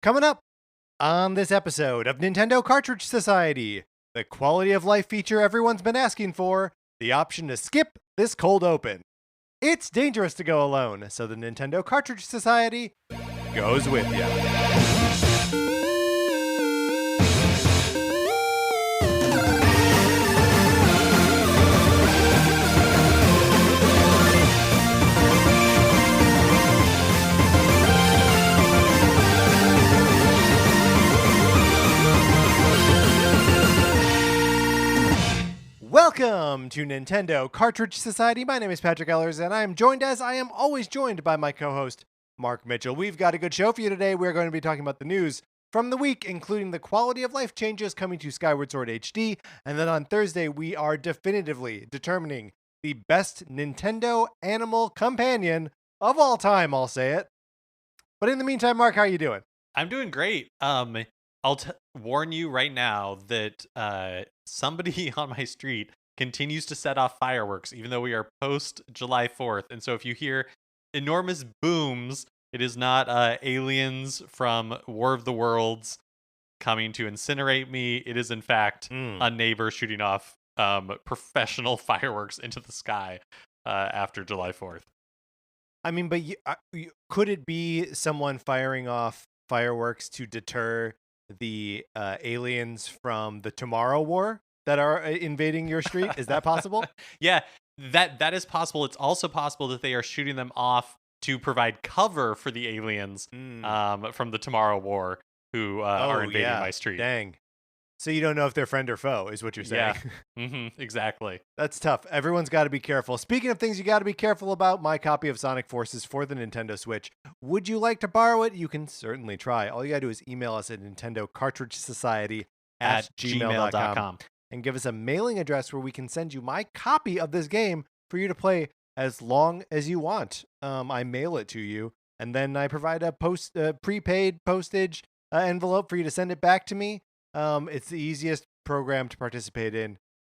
Coming up on this episode of Nintendo Cartridge Society, the quality of life feature everyone's been asking for, the option to skip this cold open. It's dangerous to go alone, so the Nintendo Cartridge Society goes with you. Welcome to Nintendo Cartridge Society. My name is Patrick Ellers, and I am joined, as I am always joined, by my co-host, Mark Mitchell. We've got a good show for you today. We're going to be talking about the news from the week, including the quality of life changes coming to Skyward Sword HD, and then on Thursday, we are definitively determining the best Nintendo animal companion of all time, I'll say it. But in the meantime, Mark, how are you doing? I'm doing great. I'll warn you right now that somebody on my street continues to set off fireworks, even though we are post July 4th. And so if you hear enormous booms, it is not aliens from War of the Worlds coming to incinerate me. It is, in fact, a neighbor shooting off professional fireworks into the sky after July 4th. I mean, but could it be someone firing off fireworks to deter the aliens from the Tomorrow War that are invading your street? Is that possible? Yeah, that is possible. It's also possible that they are shooting them off to provide cover for the aliens from the Tomorrow War who are invading my street. Dang. So you don't know if they're friend or foe, is what you're saying. Yeah, exactly. That's tough. Everyone's got to be careful. Speaking of things you got to be careful about, my copy of Sonic Forces for the Nintendo Switch. Would you like to borrow it? You can certainly try. All you got to do is email us at Nintendo Cartridge Society at gmail.com and give us a mailing address where we can send you my copy of this game for you to play as long as you want. I mail it to you, and then I provide a prepaid postage envelope for you to send it back to me. It's the easiest program to participate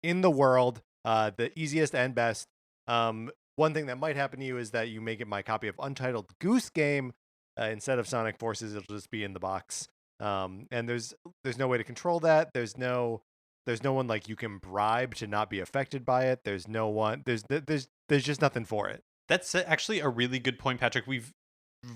in the world, the easiest and best. One thing that might happen to you is that you may get my copy of Untitled Goose Game instead of Sonic Forces. It'll just be in the box. And there's no way to control that. There's no one like you can bribe to not be affected by it. There's just nothing for it. That's actually a really good point, Patrick. We've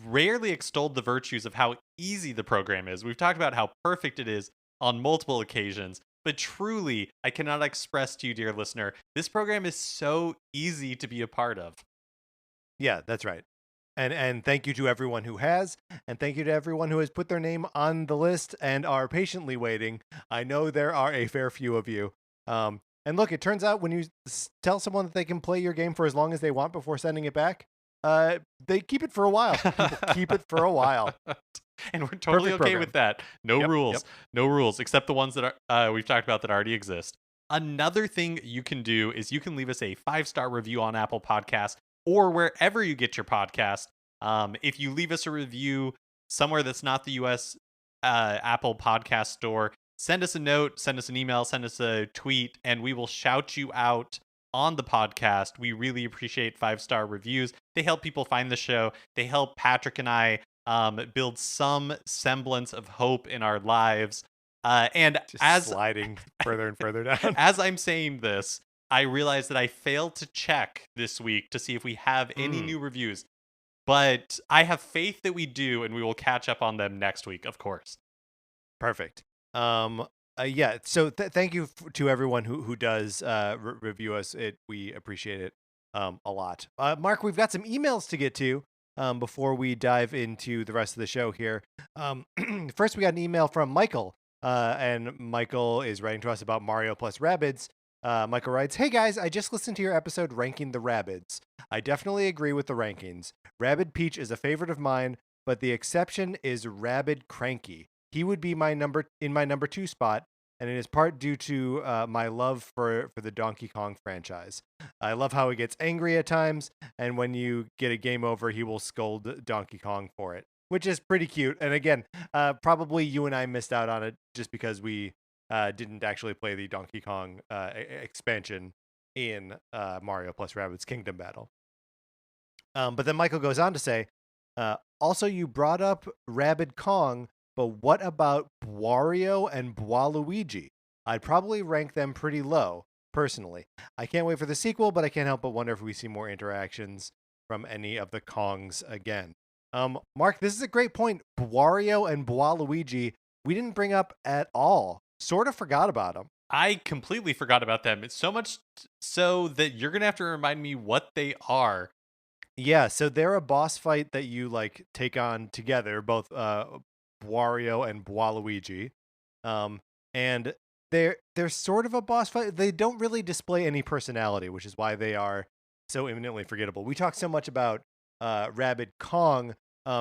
rarely extolled the virtues of how easy the program is. We've talked about how perfect it is on multiple occasions, but truly, I cannot express to you, dear listener, this program is so easy to be a part of. Yeah, that's right. And thank you to everyone who has, and thank you to everyone who has put their name on the list and are patiently waiting. I know there are a fair few of you. And look, it turns out when you tell someone that they can play your game for as long as they want before sending it back, they keep it for a while. People keep it for a while. And we're totally okay with that. No rules, except the ones that are we've talked about that already exist. Another thing you can do is you can leave us a 5-star review on Apple Podcasts or wherever you get your podcast. If you leave us a review somewhere that's not the U.S. Apple Podcast Store, send us a note, send us an email, send us a tweet, and we will shout you out on the podcast. We really appreciate 5-star reviews. They help people find the show. They help Patrick and I build some semblance of hope in our lives. And just as sliding further and further down. As I'm saying this, I realized that I failed to check this week to see if we have any new reviews. But I have faith that we do, and we will catch up on them next week, of course. Perfect. Yeah. So thank you to everyone who does review us. We appreciate it a lot. Mark, we've got some emails to get to before we dive into the rest of the show here. First, we got an email from Michael, and Michael is writing to us about Mario plus Rabbids. Michael writes, "Hey guys, I just listened to your episode ranking the Rabbids. I definitely agree with the rankings. Rabbid Peach is a favorite of mine, but the exception is Rabbid Cranky. He would be my number 2 spot, and it is part due to my love for the Donkey Kong franchise. I love how he gets angry at times, and when you get a game over, he will scold Donkey Kong for it, which is pretty cute. And again, probably you and I missed out on it just because we didn't actually play the Donkey Kong expansion in Mario plus Rabbids Kingdom Battle. But then Michael goes on to say, also, you brought up Rabbid Kong, but what about Wario and Waluigi? I'd probably rank them pretty low, personally. I can't wait for the sequel, but I can't help but wonder if we see more interactions from any of the Kongs again. Mark, this is a great point. Wario and Waluigi, we didn't bring up at all. Sort of forgot about them. I completely forgot about them. It's so much so that you're going to have to remind me what they are. Yeah, so they're a boss fight that you like take on together, both Wario and Waluigi. Um, and they're sort of a boss fight. They don't really display any personality, which is why they are so eminently forgettable. We talk so much about Rabid Kong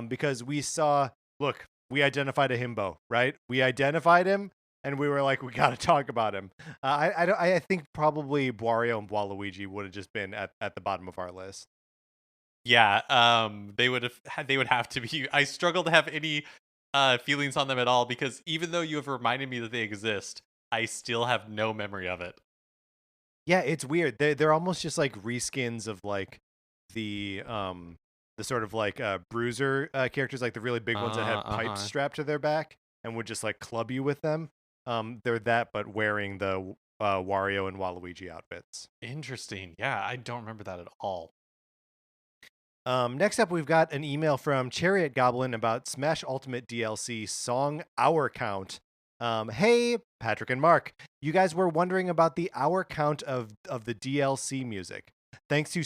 because we saw, look, we identified a himbo, right? We identified him, and we were like, we got to talk about him. I think probably Wario and Waluigi would have just been at the bottom of our list. Yeah, they would have to be. I struggle to have any feelings on them at all because even though you have reminded me that they exist, I still have no memory of it. Yeah, it's weird. They're almost just like reskins of like the sort of like bruiser characters, like the really big ones that had pipes strapped to their back and would just like club you with them. They're that, but wearing the Wario and Waluigi outfits. Interesting. Yeah, I don't remember that at all. Next up, we've got an email from Chariot Goblin about Smash Ultimate DLC song hour count. Hey, Patrick and Mark, you guys were wondering about the hour count of the DLC music. Thanks to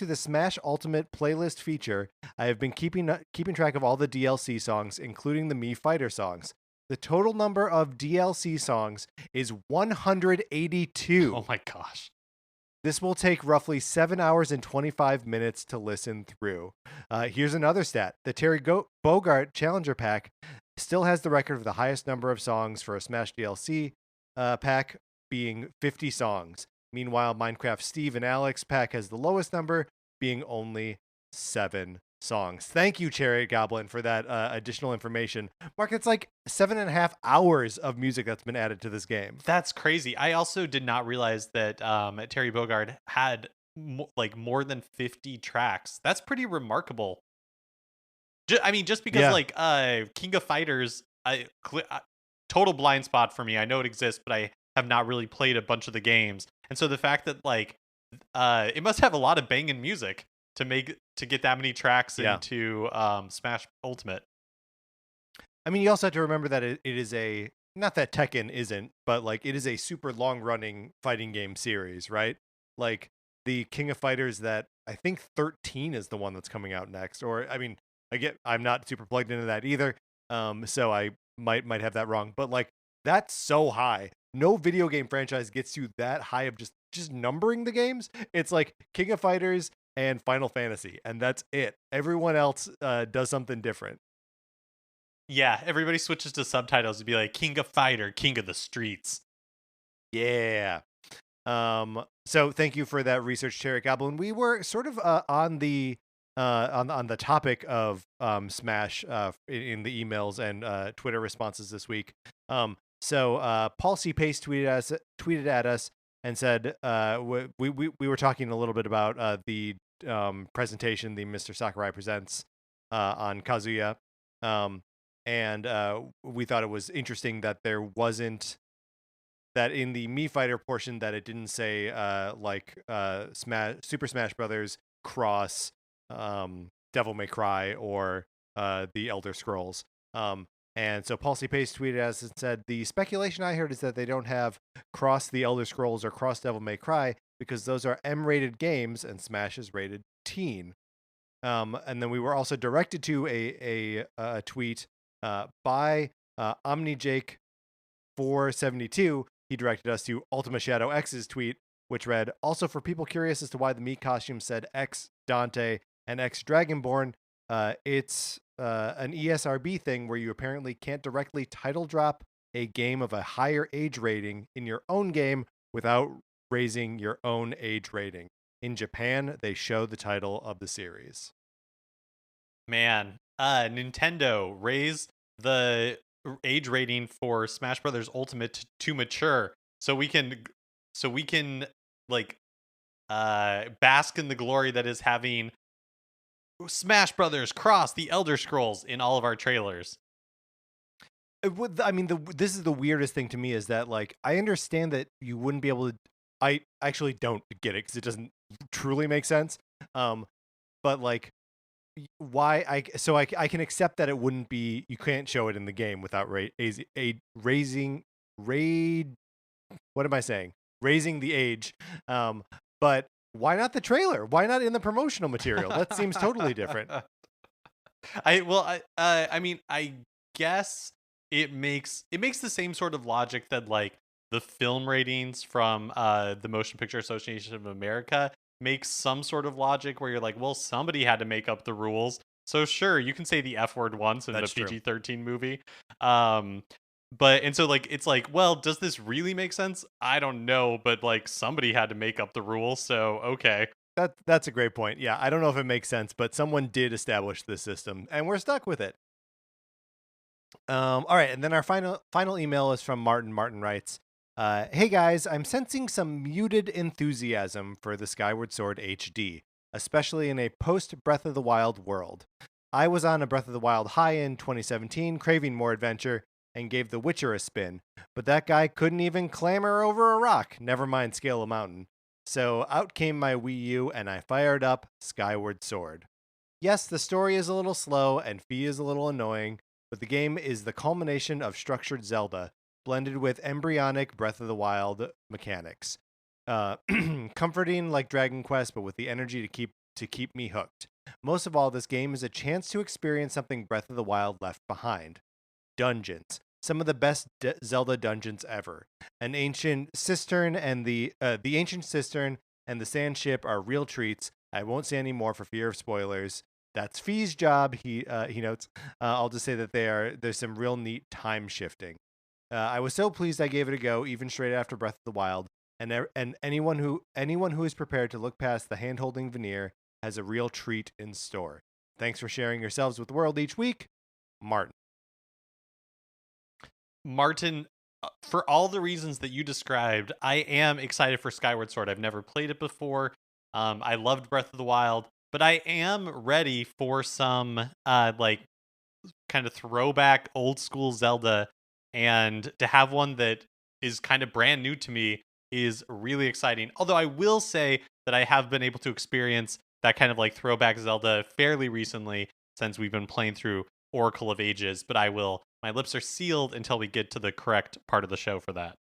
the Smash Ultimate playlist feature, I have been keeping track of all the DLC songs, including the Mii Fighter songs. The total number of DLC songs is 182. Oh my gosh. This will take roughly 7 hours and 25 minutes to listen through. Here's another stat. The Terry Bogard Challenger Pack still has the record of the highest number of songs for a Smash DLC pack, being 50 songs. Meanwhile, Minecraft Steve and Alex pack has the lowest number, being only 7 songs. Thank you, Chariot Goblin, for that additional information. Mark, it's like 7.5 hours of music that's been added to this game. That's crazy. I also did not realize that Terry Bogard had more than 50 tracks. That's pretty remarkable. Just because like King of Fighters, total blind spot for me. I know it exists, but I have not really played a bunch of the games. And so the fact that like it must have a lot of banging music to get that many tracks into Smash Ultimate. I mean, you also have to remember that it is not that Tekken isn't, but like it is a super long running fighting game series, right? Like the King of Fighters that I think 13 is the one that's coming out next. Or I mean, I'm not super plugged into that either. So I might have that wrong, but like that's so high. No video game franchise gets you that high of just numbering the games. It's like King of Fighters and Final Fantasy, and that's it. Everyone else does something different. Yeah, everybody switches to subtitles to be like King of Fighter, King of the Streets. Yeah. So thank you for that research, Chariot Goblin. We were sort of on the topic of Smash in the emails and Twitter responses this week. So Paul C. Pace tweeted at us and said we were talking a little bit about the presentation, the Mr. Sakurai Presents on Kazuya, and we thought it was interesting that there wasn't that in the Mii Fighter portion that it didn't say Super Smash Brothers cross Devil May Cry or the Elder Scrolls. And so Paul C. Pace tweeted us and said, the speculation I heard is that they don't have cross the Elder Scrolls or cross Devil May Cry because those are M-rated games and Smash is rated teen. And then we were also directed to a tweet by OmniJake472. He directed us to Ultima Shadow X's tweet, which read, also for people curious as to why the Mii costume said X Dante and X Dragonborn, it's an ESRB thing where you apparently can't directly title drop a game of a higher age rating in your own game without raising your own age rating. In Japan, they show the title of the series. Man, Nintendo raise the age rating for Smash Brothers Ultimate to mature, so we can like bask in the glory that is having Smash Brothers cross the Elder Scrolls in all of our trailers. I mean, this is the weirdest thing to me is that like I understand that you wouldn't be able to. I actually don't get it because it doesn't truly make sense. Um, but like why I can accept that it wouldn't be you can't show it in the game without raising raid what am I saying raising the age but why not the trailer, why not in the promotional material? That seems totally different. I mean, I guess it makes the same sort of logic that like the film ratings from the Motion Picture Association of America makes some sort of logic where you're like, well, somebody had to make up the rules. So sure, you can say the F word once in That's the true. PG-13 movie. But and so like it's like, well, does this really make sense? I don't know, but like somebody had to make up the rules, so okay. That's a great point. Yeah, I don't know if it makes sense, but someone did establish this system, and we're stuck with it. All right, and then our final email is from Martin. Martin writes, "Hey guys, I'm sensing some muted enthusiasm for the Skyward Sword HD, especially in a post Breath of the Wild world. I was on a Breath of the Wild high in 2017, craving more adventure, and gave The Witcher a spin, but that guy couldn't even clamber over a rock. Never mind scale a mountain. So out came my Wii U, and I fired up Skyward Sword. Yes, the story is a little slow and Fee is a little annoying, but the game is the culmination of structured Zelda, blended with embryonic Breath of the Wild mechanics. Comforting like Dragon Quest, but with the energy to keep me hooked. Most of all, this game is a chance to experience something Breath of the Wild left behind. Dungeons. Some of the best Zelda dungeons ever. An ancient cistern and the ancient cistern and the sand ship are real treats. I won't say any more for fear of spoilers. That's Fee's job. He notes. I'll just say that there's some real neat time shifting. I was so pleased I gave it a go, even straight after Breath of the Wild. And anyone who is prepared to look past the hand-holding veneer has a real treat in store. Thanks for sharing yourselves with the world each week, Martin. Martin, for all the reasons that you described, I am excited for Skyward Sword. I've never played it before. I loved Breath of the Wild, but I am ready for some like kind of throwback old school Zelda, and to have one that is kind of brand new to me is really exciting. Although I will say that I have been able to experience that kind of like throwback Zelda fairly recently since we've been playing through Oracle of Ages, but my lips are sealed until we get to the correct part of the show for that.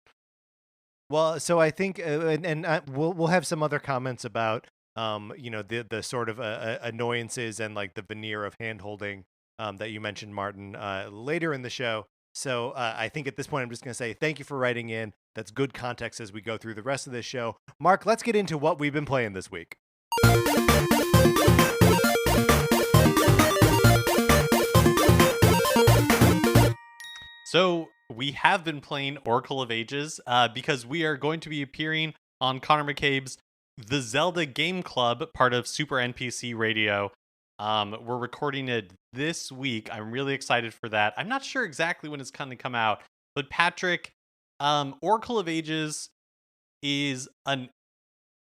Well, so I think, we'll have some other comments about, the sort of annoyances and like the veneer of hand holding that you mentioned, Martin, later in the show. So I think at this point, I'm just going to say thank you for writing in. That's good context as we go through the rest of this show. Mark, let's get into what we've been playing this week. So we have been playing Oracle of Ages because we are going to be appearing on Connor McCabe's The Zelda Game Club, part of Super NPC Radio. We're recording it this week. I'm really excited for that. I'm not sure exactly when it's going to come out, but Patrick, Oracle of Ages is I'm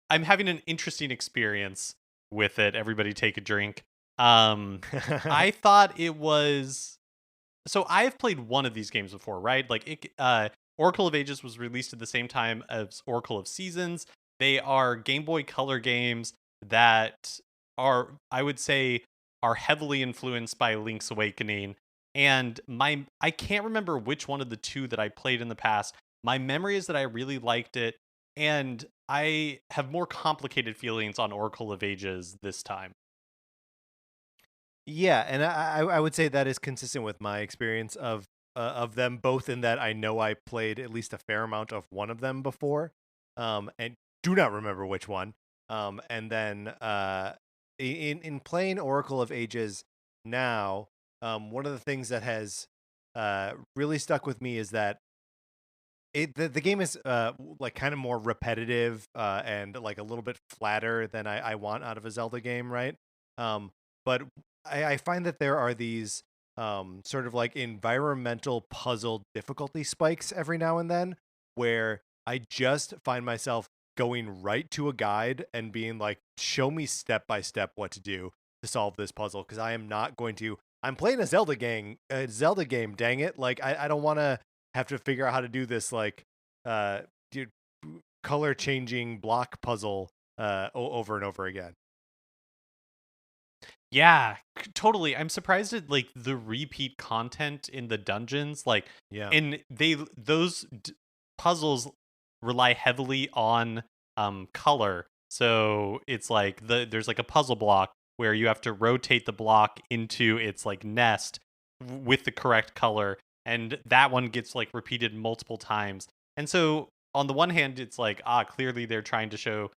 having an interesting experience with it. Everybody take a drink. I thought it was so I've played one of these games before, right? Like Oracle of Ages was released at the same time as Oracle of Seasons. They are Game Boy Color games that are, I would say, are heavily influenced by Link's Awakening. And I can't remember which one of the two that I played in the past. My memory is that I really liked it, and I have more complicated feelings on Oracle of Ages this time. Yeah, and I would say that is consistent with my experience of them both in that I know I played at least a fair amount of one of them before, and do not remember which one. And then in playing Oracle of Ages now, one of the things that has really stuck with me is that the game is like kind of more repetitive and like a little bit flatter than I want out of a Zelda game, right? But I find that there are these sort of like environmental puzzle difficulty spikes every now and then where I just find myself going right to a guide and being like, show me step by step what to do to solve this puzzle, because I am not going to I'm playing a Zelda game, dang it. Like I don't want to have to figure out how to do this like uh dude, color changing block puzzle over and over again. Yeah, totally. I'm surprised at like the repeat content in the dungeons. Like, Yeah. and puzzles rely heavily on color. So it's like there's like a puzzle block where you have to rotate the block into its like nest with the correct color, and that one gets like repeated multiple times. And so on the one hand, it's like clearly they're trying to show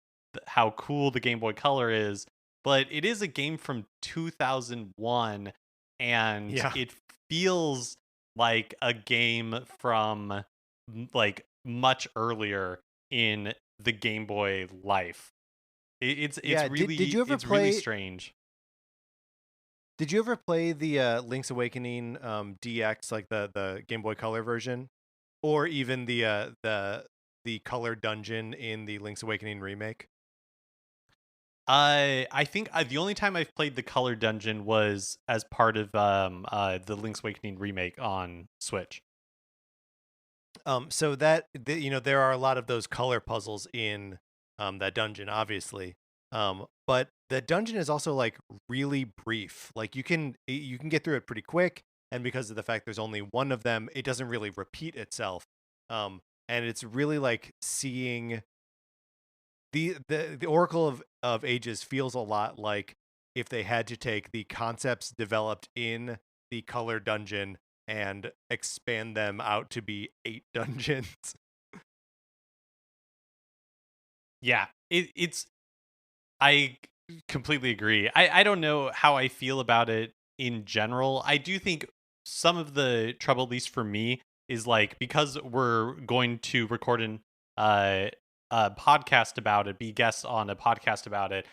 how cool the Game Boy Color is, but it is a game from 2001 and Yeah. it feels like a game from like much earlier in the Game Boy life. It's Yeah, did really you ever it's really play strange. did you ever play the Link's Awakening DX, like the Game Boy Color version, or even the color dungeon in the Link's Awakening remake? I think the only time I've played the Color Dungeon was as part of the Link's Awakening remake on Switch. So that you know there are a lot of those color puzzles in that dungeon, obviously. But the dungeon is also like really brief. Like you can get through it pretty quick, and because of the fact there's only one of them, it doesn't really repeat itself. And it's really like seeing the Oracle of Ages feels a lot like if they had to take the concepts developed in the color dungeon and expand them out to be 8 dungeons. Yeah, it's I completely agree. I don't know how I feel about it in general. I do think some of the trouble, at least for me, is like because we're going to record a podcast about it, be guests on a podcast about it.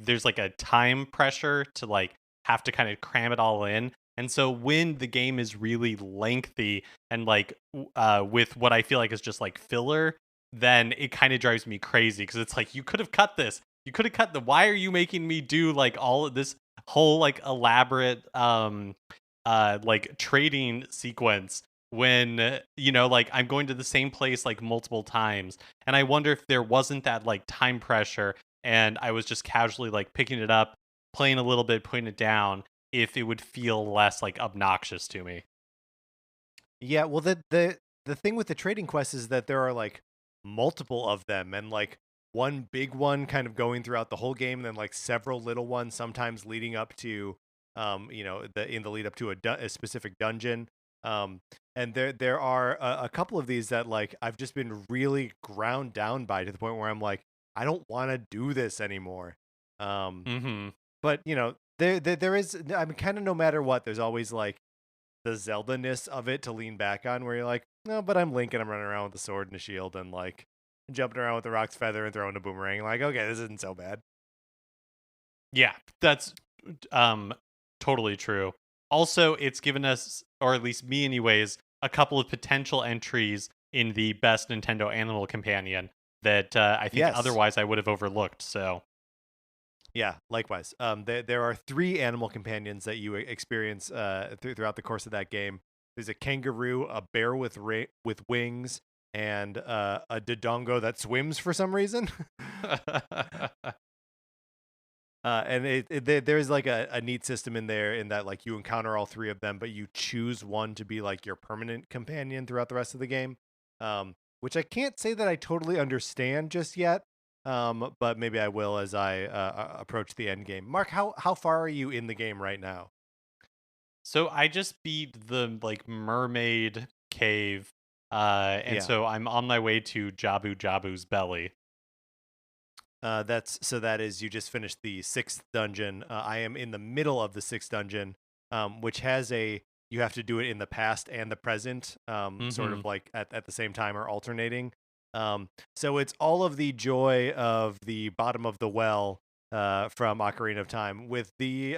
There's like a time pressure to like have to kind of cram it all in. And so when the game is really lengthy and like with what I feel like is just like filler, then it kind of drives me crazy because it's like you could have cut this. You could have cut the why are you making me do like all of this whole like elaborate like trading sequence when like I'm going to the same place like multiple times. And I wonder if there wasn't that like time pressure and I was just casually like picking it up, playing a little bit, putting it down, if it would feel less like obnoxious to me. Yeah, well the thing with the trading quests is that there are like multiple of them, and like one big one kind of going throughout the whole game, and then like several little ones sometimes leading up to in the lead up to a specific dungeon. And there are a couple of these that like I've just been really ground down by to the point where I'm like I don't want to do this anymore. Um Mhm. but there is, I mean, kind of no matter what, there's always like the Zelda-ness of it to lean back on, where you're like, no, but I'm Link and I'm running around with a sword and a shield and like jumping around with the rock's feather and throwing a boomerang. Like, okay, this isn't so bad. Yeah, that's um totally true. Also, it's given us, or at least me anyways, a couple of potential entries in the best Nintendo Animal Companion that I think Yes. otherwise I would have overlooked. So, Yeah, likewise. There are 3 animal companions that you experience throughout the course of that game. There's a kangaroo, a bear with wings, and a dodongo that swims for some reason. And there's like a neat system in there in that like you encounter all 3 of them, but you choose one to be like your permanent companion throughout the rest of the game. Which I can't say that I totally understand just yet. But maybe I will as I approach the end game. Mark, how far are you in the game right now? so I just beat the like mermaid cave, and Yeah. so I'm on my way to Jabu Jabu's belly. That is you just finished the 6th dungeon. I am in the middle of the 6th dungeon, which has a you have to do it in the past and the present, sort Mm-hmm. of like at the same time or alternating. So it's all of the joy of the bottom of the well from Ocarina of Time with the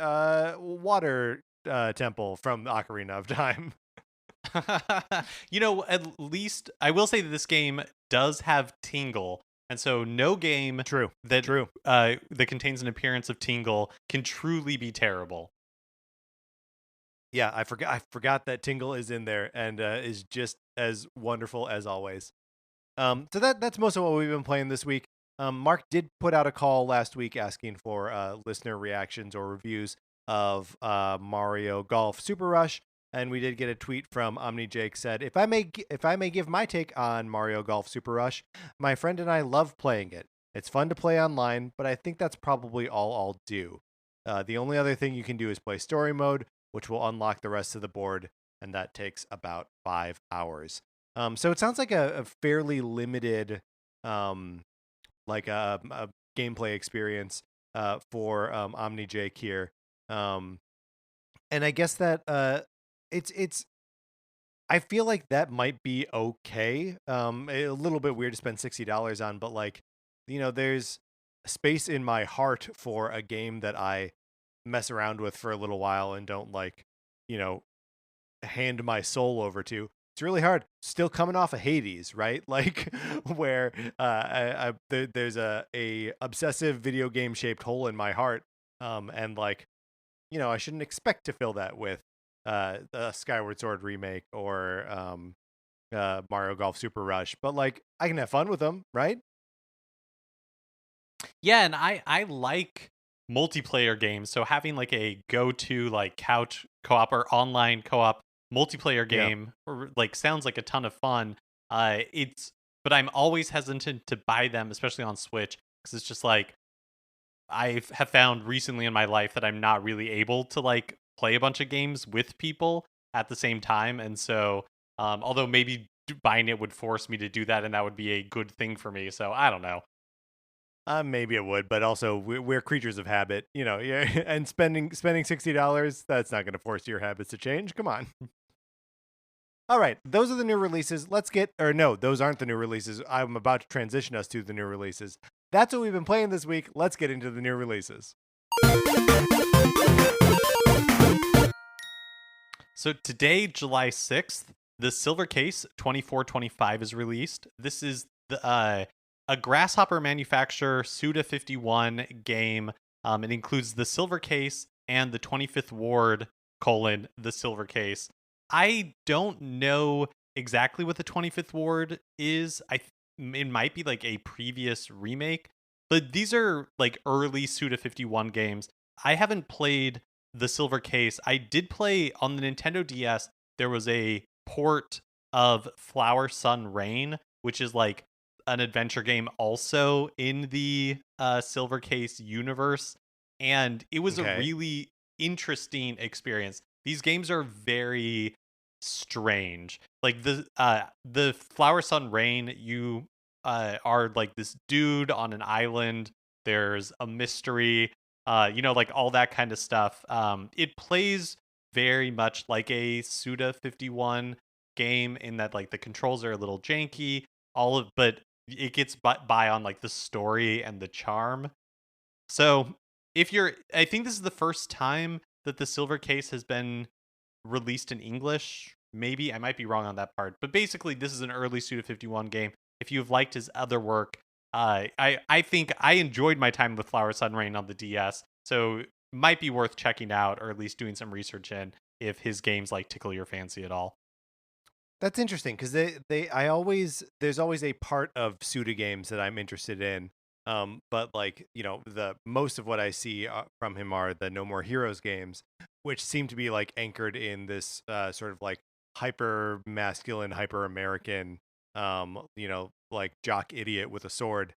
water temple from Ocarina of Time. At least I will say that this game does have Tingle, and so no game True, that true. that contains an appearance of Tingle can truly be terrible. Yeah, I forgot that Tingle is in there and is just as wonderful as always. So that's most of what we've been playing this week. Mark did put out a call last week asking for listener reactions or reviews of Mario Golf Super Rush, and we did get a tweet from Omni Jake said, if I may give my take on Mario Golf Super Rush, my friend and I love playing it. It's fun to play online, but I think that's probably all I'll do. The only other thing you can do is play story mode, which will unlock the rest of the board, and that takes about 5 hours. So it sounds like a fairly limited, um, like a gameplay experience for Omni Jake here, um, and I guess that it's I feel like that might be okay. A little bit weird to spend $60 on, but like, there's space in my heart for a game that I mess around with for a little while and don't like, you know, hand my soul over to. It's really hard. Still coming off of Hades, right? Like where there's a obsessive video game shaped hole in my heart, and like I shouldn't expect to fill that with a Skyward Sword remake or Mario Golf Super Rush, but like I can have fun with them, right? Yeah, and I like multiplayer games, so having like a go-to like couch co-op or online co-op multiplayer Yeah. game like sounds like a ton of fun. It's but I'm always hesitant to buy them, especially on Switch, because it's just like I have found recently in my life that I'm not really able to like play a bunch of games with people at the same time, and so although maybe buying it would force me to do that, and that would be a good thing for me. So I don't know. Maybe it would, but also we're creatures of habit, Yeah, and spending $60, that's not going to force your habits to change. Come on. All right, those are the new releases. No, those aren't the new releases. I'm about to transition us to the new releases. That's what we've been playing this week. Let's get into the new releases. So today, July 6th, the Silver Case 2425 is released. This is a Grasshopper manufacturer Suda 51 game. It includes the Silver Case and the 25th Ward, the Silver Case. I don't know exactly what the 25th Ward is. It might be like a previous remake, but these are like early Suda 51 games. I haven't played the Silver Case. I did play on the Nintendo DS. There was a port of Flower Sun Rain, which is like an adventure game also in the Silver Case universe, and it was a Okay. really interesting experience. These games are very strange. Like the Flower Sun Rain, you are like this dude on an island. There's a mystery, like all that kind of stuff. It plays very much like a Suda 51 game in that like the controls are a little janky, but it gets by on like the story and the charm. So I think this is the first time that the Silver Case has been released in English. Maybe I might be wrong on that part, but basically this is an early Suda 51 game. If you've liked his other work, I think I enjoyed my time with Flower Sun Rain on the DS, so might be worth checking out or at least doing some research in if his games like tickle your fancy at all. That's interesting because there's always a part of Suda games that I'm interested in. But like the most of what I see from him are the No More Heroes games, which seem to be like anchored in this sort of like hyper masculine, hyper American, like jock idiot with a sword,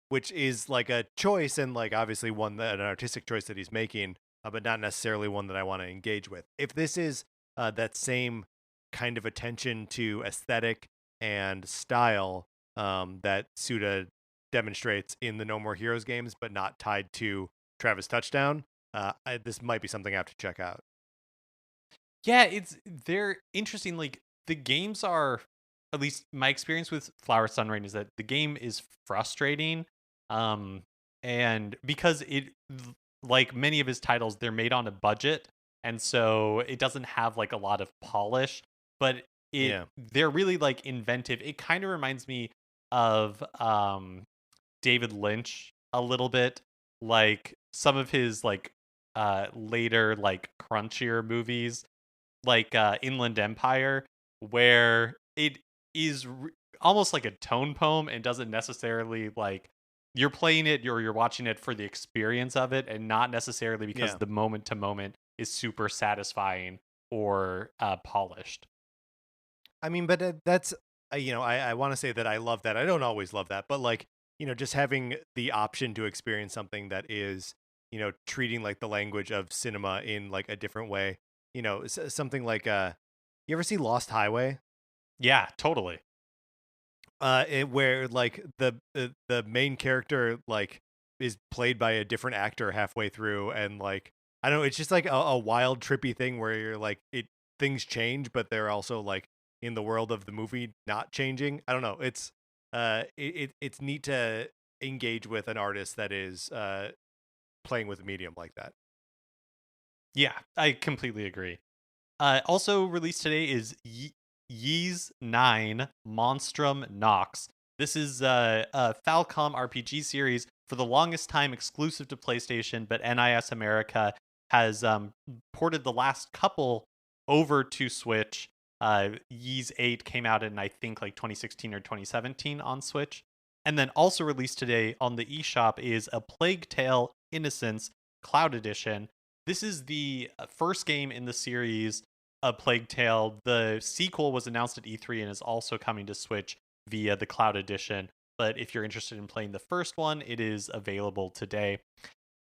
which is like a choice and like obviously an artistic choice that he's making, but not necessarily one that I want to engage with. If this is that same kind of attention to aesthetic and style that Suda demonstrates in the No More Heroes games, but not tied to Travis Touchdown, this might be something I have to check out. Yeah, they're interesting. Like the games are, at least my experience with Flower Sun Rain is that the game is frustrating, um, and because like many of his titles, they're made on a budget, and so it doesn't have like a lot of polish, but Yeah. they're really like inventive. It kind of reminds me of David Lynch a little bit, like some of his like later like crunchier movies like Inland Empire, where it is almost like a tone poem and doesn't necessarily like you're playing it or you're watching it for the experience of it and not necessarily because the moment to moment is super satisfying or polished. I mean, but that's I want to say that I love that. I don't always love that, but like, just having the option to experience something that is, treating like the language of cinema in like a different way. Something like you ever see Lost Highway? Yeah, totally. Where like the main character like is played by a different actor halfway through, and like I don't know, it's just like a wild trippy thing where you're like things change, but they're also like in the world of the movie not changing. I don't know. It's it's neat to engage with an artist that is playing with a medium like that. Yeah, I completely agree. Also released today is Ys 9 Monstrum Nox. This is a Falcom RPG series for the longest time exclusive to PlayStation, but NIS America has ported the last couple over to Switch. Ys 8 came out in, I think, like 2016 or 2017 on Switch. And then also released today on the eShop is A Plague Tale Innocence Cloud Edition. This is the first game in the series, A Plague Tale. The sequel was announced at E3 and is also coming to Switch via the Cloud Edition. But if you're interested in playing the first one, it is available today.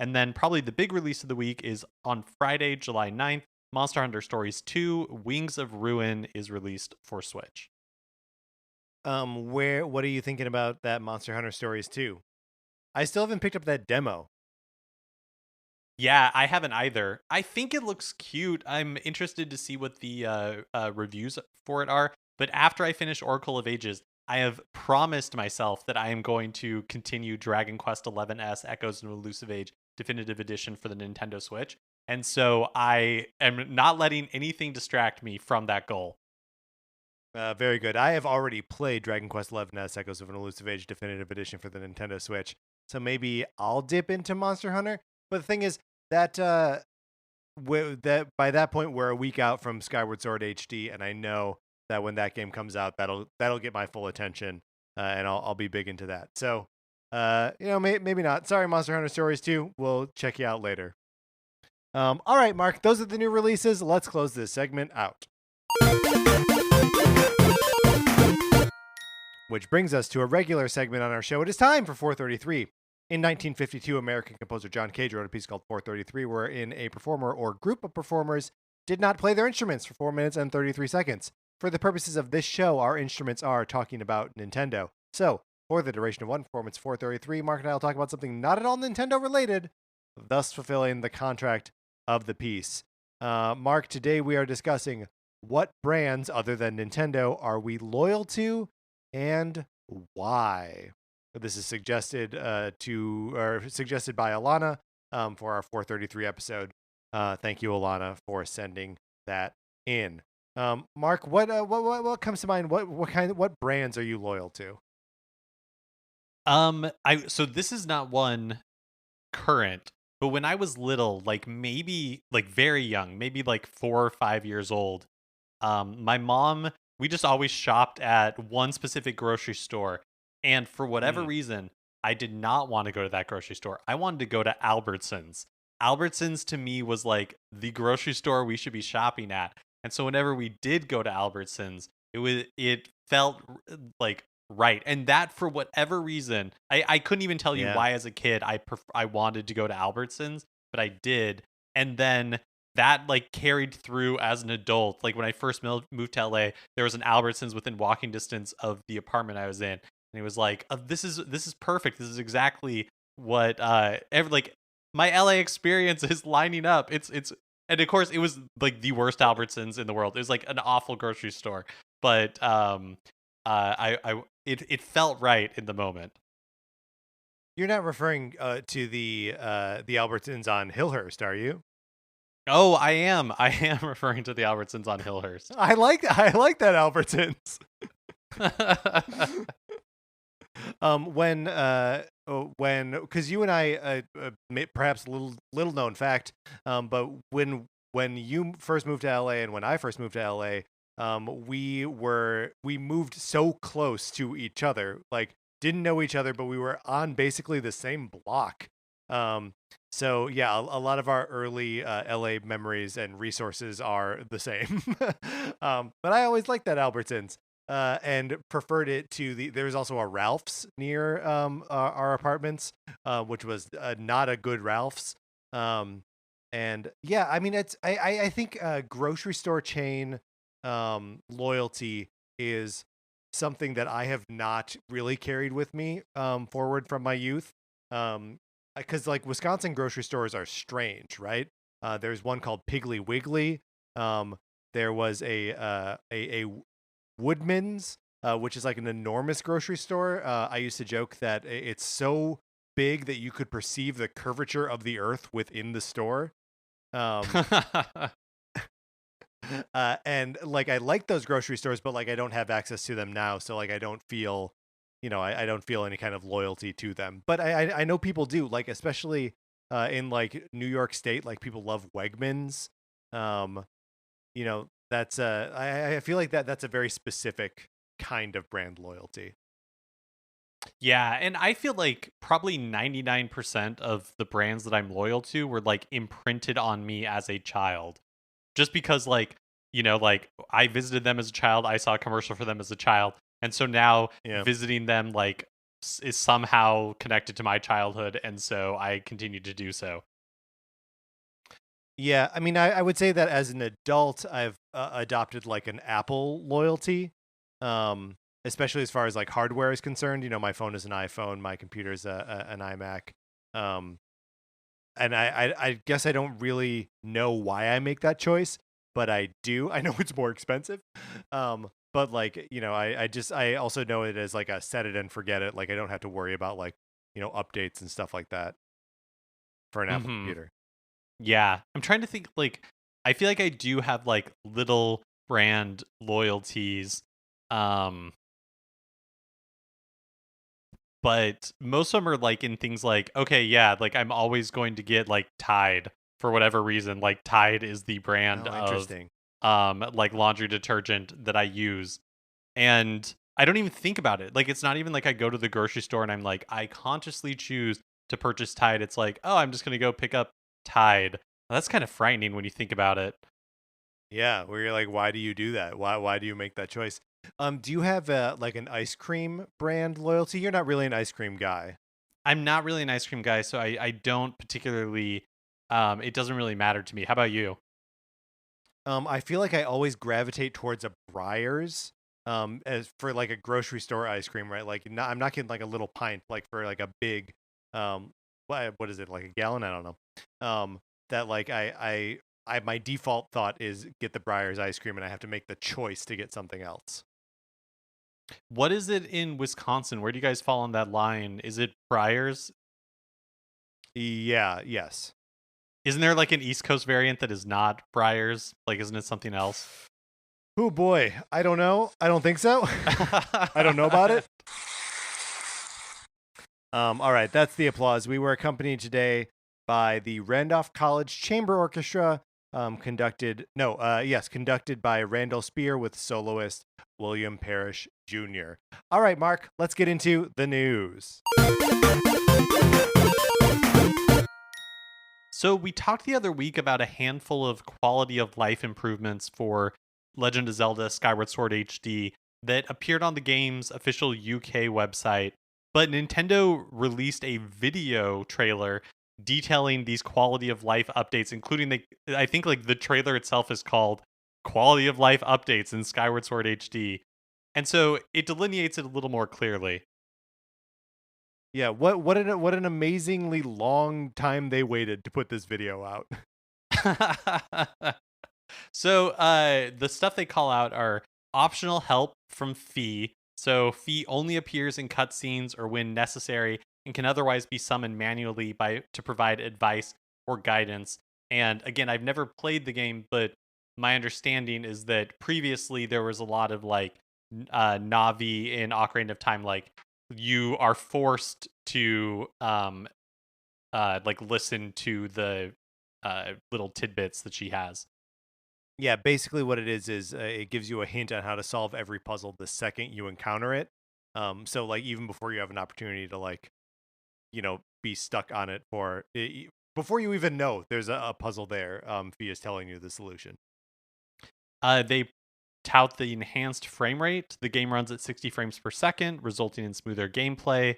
And then probably the big release of the week is on Friday, July 9th. Monster Hunter Stories 2, Wings of Ruin is released for Switch. What are you thinking about that Monster Hunter Stories 2? I still haven't picked up that demo. Yeah, I haven't either. I think it looks cute. I'm interested to see what the reviews for it are. But after I finish Oracle of Ages, I have promised myself that I am going to continue Dragon Quest XI's Echoes of an Elusive Age Definitive Edition for the Nintendo Switch. And so I am not letting anything distract me from that goal. Very good. I have already played Dragon Quest XI's Echoes of an Elusive Age Definitive Edition for the Nintendo Switch. So maybe I'll dip into Monster Hunter. But the thing is that that by that point we're a week out from Skyward Sword HD, and I know that when that game comes out, that'll get my full attention, and I'll be big into that. So, maybe not. Sorry, Monster Hunter Stories 2. We'll check you out later. All right, Mark. Those are the new releases. Let's close this segment out. Which brings us to a regular segment on our show. It is time for 433. In 1952, American composer John Cage wrote a piece called 433, wherein a performer or group of performers did not play their instruments for 4 minutes and 33 seconds. For the purposes of this show, our instruments are talking about Nintendo. So, for the duration of one performance, 433, Mark and I will talk about something not at all Nintendo related, thus fulfilling the contract of the piece. Mark, today we are discussing what brands other than Nintendo are we loyal to and why. This is suggested suggested by Alana for our 433 episode. Thank you, Alana, for sending that in. Mark, what comes to mind? What brands are you loyal to? So this is not one current, but when I was little, like maybe like very young, maybe like 4 or 5 years old, my mom, we just always shopped at one specific grocery store. And for whatever reason, I did not want to go to that grocery store. I wanted to go to Albertsons. Albertsons to me was like the grocery store we should be shopping at. And so whenever we did go to Albertsons, it felt like right. And that for whatever reason, I couldn't even tell you why as a kid I wanted to go to Albertsons, but I did. And then that like carried through as an adult. Like when I first moved to LA, there was an Albertsons within walking distance of the apartment I was in. And it was like, this is perfect. This is exactly what like my LA experience is lining up. It's and of course it was like the worst Albertsons in the world. It was like an awful grocery store, but it felt right in the moment. You're not referring to the Albertsons on Hillhurst, are you? Oh, I am. I am referring to the Albertsons on Hillhurst. I like that Albertsons. When because you and I, perhaps a little known fact, but when you first moved to LA and when I first moved to LA, we moved so close to each other, like didn't know each other, but we were on basically the same block. Um, so yeah, a lot of our early LA memories and resources are the same. But I always liked that Albertsons. And preferred it to there was also a Ralph's near our apartments, which was not a good Ralph's. And yeah, I mean, I think grocery store chain loyalty is something that I have not really carried with me forward from my youth. Because like Wisconsin grocery stores are strange, right? There's one called Piggly Wiggly. There was a Woodman's, which is like an enormous grocery store. I used to joke that it's so big that you could perceive the curvature of the earth within the store. Um, and like I like those grocery stores, but like I don't have access to them now, so like I don't feel, I don't feel any kind of loyalty to them. But I know people do, like especially in like New York State, like people love Wegmans. Um, that's I feel like that's a very specific kind of brand loyalty. Yeah, and I feel like probably 99% of the brands that I'm loyal to were like imprinted on me as a child. Just because like, like I visited them as a child, I saw a commercial for them as a child, and so now Yeah. visiting them like is somehow connected to my childhood, and so I continue to do so. Yeah, I mean, I would say that as an adult, I've adopted like an Apple loyalty, especially as far as like hardware is concerned. My phone is an iPhone, my computer is an iMac, um, and I guess I don't really know why I make that choice, but I do. I know it's more expensive, but like I also know it as like a set it and forget it. Like I don't have to worry about like updates and stuff like that for an Apple Hmm. computer. Yeah, I'm trying to think. Like, I feel like I do have like little brand loyalties, um, but most of them are like in things like, okay, yeah, like I'm always going to get like Tide for whatever reason. Like Tide is the brand Oh, of interesting. like laundry detergent that I use, and I don't even think about it. Like it's not even like I go to the grocery store and I'm like I consciously choose to purchase Tide. It's like, oh, I'm just gonna go pick up Tide. Well, that's kind of frightening when you think about it. Yeah, where you're like, why do you do that? Why do you make that choice? Do you have like an ice cream brand loyalty? You're not really an ice cream guy. I'm not really an ice cream guy, so I don't particularly. It doesn't really matter to me. How about you? I feel like I always gravitate towards a Breyers. As for like a grocery store ice cream, right? Like, I'm not getting like a little pint, like for like a big, what is it, like a gallon? I don't know. That like my default thought is get the Breyers ice cream, and I have to make the choice to get something else. What is it in Wisconsin? Where do you guys fall on that line? Is it Briars? Yeah. Yes. Isn't there like an East Coast variant that is not Briars? Like, isn't it something else? Oh boy, I don't know. I don't think so. I don't know about it. All right, that's the applause. We were accompanied today by the Randolph College Chamber Orchestra, conducted by Randall Spear with soloist William Parrish Jr. All right, Mark, let's get into the news. So we talked the other week about a handful of quality of life improvements for Legend of Zelda Skyward Sword HD that appeared on the game's official UK website, but Nintendo released a video trailer detailing these quality of life updates, including I think like the trailer itself is called Quality of Life Updates in Skyward Sword HD. And so it delineates it a little more clearly. Yeah, what an amazingly long time they waited to put this video out. So the stuff they call out are optional help from Fee. So Fee only appears in cutscenes or when necessary and can otherwise be summoned manually to provide advice or guidance. And again, I've never played the game, but my understanding is that previously there was a lot of like Navi in Ocarina of Time, like you are forced to like listen to the little tidbits that she has. Yeah, basically what it is it gives you a hint on how to solve every puzzle the second you encounter it. So like even before you have an opportunity to like, be stuck on it before you even know there's a puzzle there, Fee is telling you the solution. They tout the enhanced frame rate. The game runs at 60 frames per second, resulting in smoother gameplay.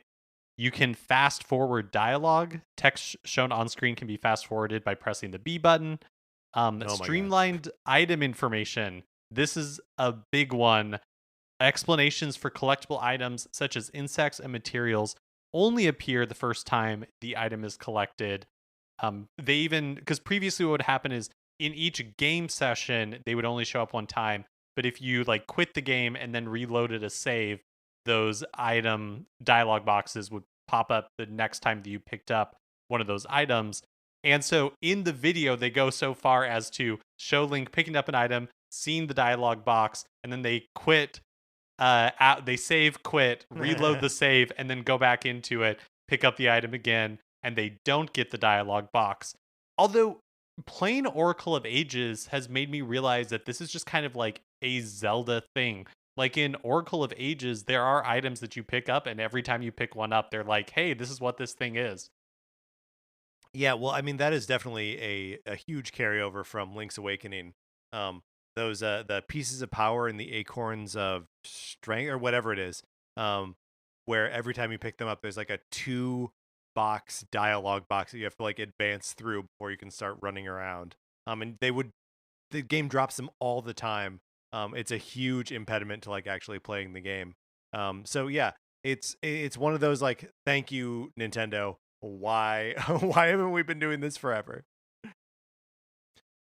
You can fast forward dialogue. Text shown on screen can be fast forwarded by pressing the B button. Oh my God. Streamlined item information. This is a big one. Explanations for collectible items such as insects and materials only appear the first time the item is collected. They even, because previously what would happen is in each game session, they would only show up one time. But if you like quit the game and then reloaded a save, those item dialogue boxes would pop up the next time that you picked up one of those items. And so in the video, they go so far as to show Link picking up an item, seeing the dialogue box, and then they quit. They save, quit, reload the save, and then go back into it, pick up the item again, and they don't get the dialogue box. Although playing Oracle of Ages has made me realize that this is just kind of like a Zelda thing. Like in Oracle of Ages, there are items that you pick up, and every time you pick one up, they're like, hey, this is what this thing is. Yeah, well, I mean, that is definitely a huge carryover from Link's Awakening. Those the pieces of power and the acorns of strength or whatever it is, where every time you pick them up, there's like a 2-box dialogue box that you have to like advance through before you can start running around. And the game drops them all the time. It's a huge impediment to like actually playing the game. So yeah, it's one of those like, thank you, Nintendo. Why haven't we been doing this forever?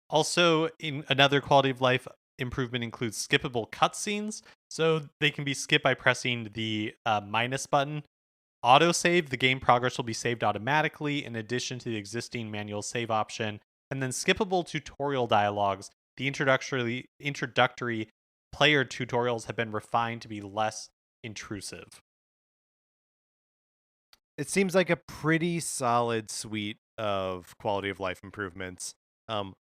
Also, in another quality of life improvement includes skippable cutscenes, so they can be skipped by pressing the minus button. Autosave, the game progress will be saved automatically in addition to the existing manual save option. And then skippable tutorial dialogues. The introductory player tutorials have been refined to be less intrusive. It seems like a pretty solid suite of quality of life improvements.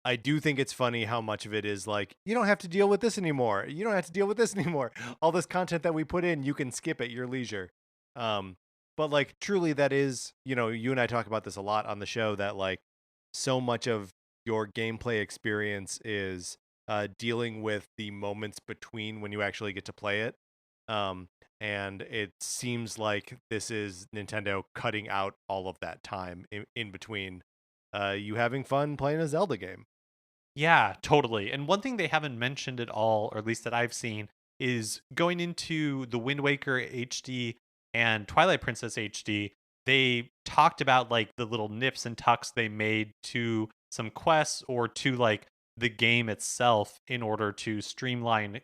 I do think it's funny how much of it is like, you don't have to deal with this anymore. You don't have to deal with this anymore. All this content that we put in, you can skip at your leisure. But like truly that is, you and I talk about this a lot on the show, that like so much of your gameplay experience is dealing with the moments between when you actually get to play it. And it seems like this is Nintendo cutting out all of that time in between you having fun playing a Zelda game. Yeah, totally. And one thing they haven't mentioned at all, or at least that I've seen, is going into the Wind Waker HD and Twilight Princess HD. They talked about like the little nips and tucks they made to some quests or to like the game itself in order to streamline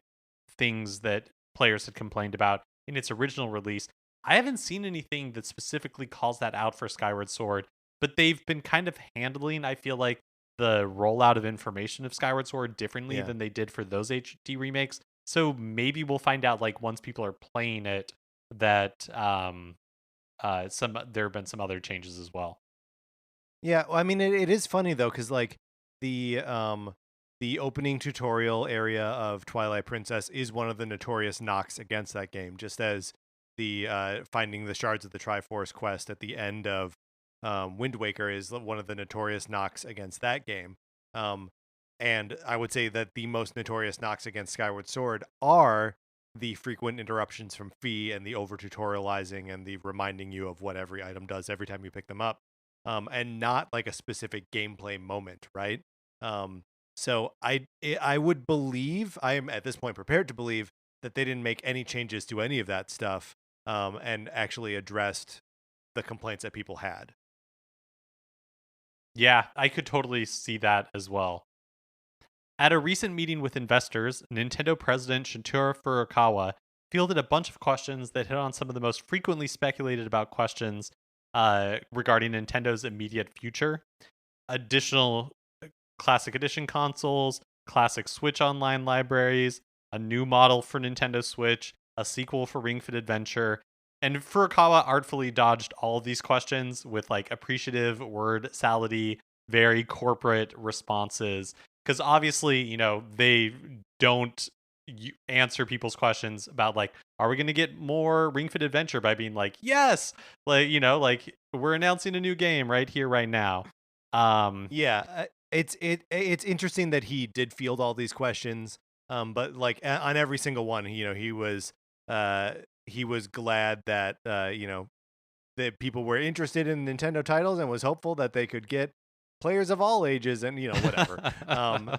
things that players had complained about in its original release. I haven't seen anything that specifically calls that out for Skyward Sword, but they've been kind of handling, I feel like, the rollout of information of Skyward Sword differently than they did for those HD remakes. So maybe we'll find out like once people are playing it that there have been some other changes as well. Yeah, well, I mean it is funny though, because like the opening tutorial area of Twilight Princess is one of the notorious knocks against that game, just as the finding the shards of the Triforce quest at the end of Wind Waker is one of the notorious knocks against that game. And I would say that the most notorious knocks against Skyward Sword are the frequent interruptions from Fee and the over tutorializing and the reminding you of what every item does every time you pick them up, and not like a specific gameplay moment, right? So I would believe, I am at this point prepared to believe, that they didn't make any changes to any of that stuff, and actually addressed the complaints that people had. Yeah, I could totally see that as well. At a recent meeting with investors, Nintendo President Shigeru Furukawa fielded a bunch of questions that hit on some of the most frequently speculated about questions regarding Nintendo's immediate future. Additional Classic Edition consoles, classic Switch Online libraries, a new model for Nintendo Switch, a sequel for Ring Fit Adventure, And Furukawa artfully dodged all of these questions with like appreciative, word salady, very corporate responses. Because obviously, they don't answer people's questions about like, are we going to get more Ring Fit Adventure by being like, yes, like, like we're announcing a new game right here, right now. It's interesting that he did field all these questions, but like on every single one, he was glad that that people were interested in Nintendo titles and was hopeful that they could get players of all ages and whatever.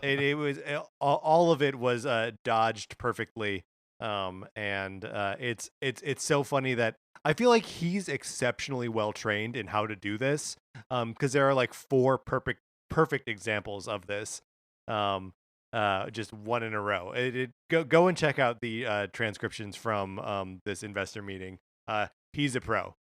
It was all of it was dodged perfectly. And it's so funny that I feel like he's exceptionally well trained in how to do this. Because there are like 4 perfect examples of this. Just one in a row. Go and check out the transcriptions from this investor meeting. He's a pro.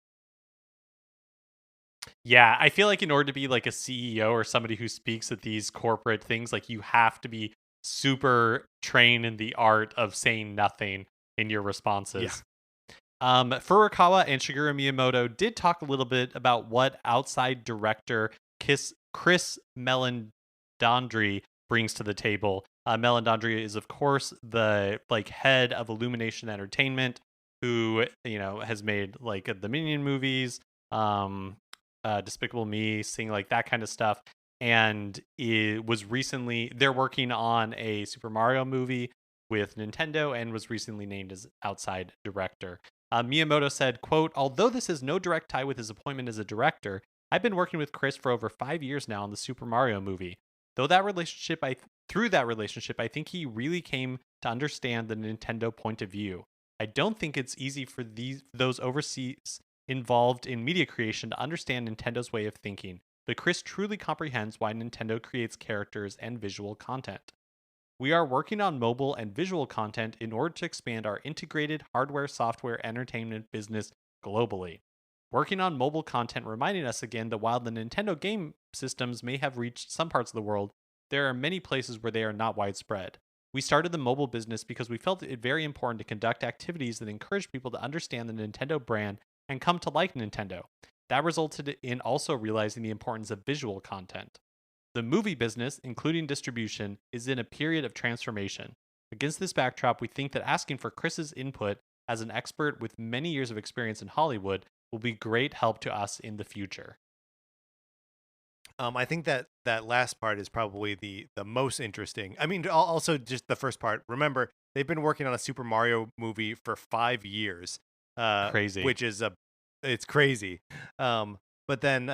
Yeah, I feel like in order to be like a CEO or somebody who speaks at these corporate things, like you have to be super trained in the art of saying nothing in your responses. Yeah. Furukawa and Shigeru Miyamoto did talk a little bit about what outside director Chris Meledandri brings to the table. Meledandri is, of course, the like head of Illumination Entertainment, who has made like the Minion movies, Despicable Me, Sing, like that kind of stuff. And it was recently, they're working on a Super Mario movie with Nintendo and was recently named as outside director. Miyamoto said, quote, "Although this has no direct tie with his appointment as a director, I've been working with Chris for over 5 years now on the Super Mario movie. Through that relationship, I think he really came to understand the Nintendo point of view. I don't think it's easy for those overseas involved in media creation to understand Nintendo's way of thinking, but Chris truly comprehends why Nintendo creates characters and visual content. We are working on mobile and visual content in order to expand our integrated hardware, software, entertainment business globally. Working on mobile content reminding us again that while the Nintendo game systems may have reached some parts of the world, there are many places where they are not widespread. We started the mobile business because we felt it very important to conduct activities that encourage people to understand the Nintendo brand and come to like Nintendo. That resulted in also realizing the importance of visual content. The movie business, including distribution, is in a period of transformation. Against this backdrop, we think that asking for Chris's input as an expert with many years of experience in Hollywood will be great help to us in the future." I think that last part is probably the most interesting. I mean, also just the first part. Remember, they've been working on a Super Mario movie for 5 years. Crazy. Which is it's crazy. But then,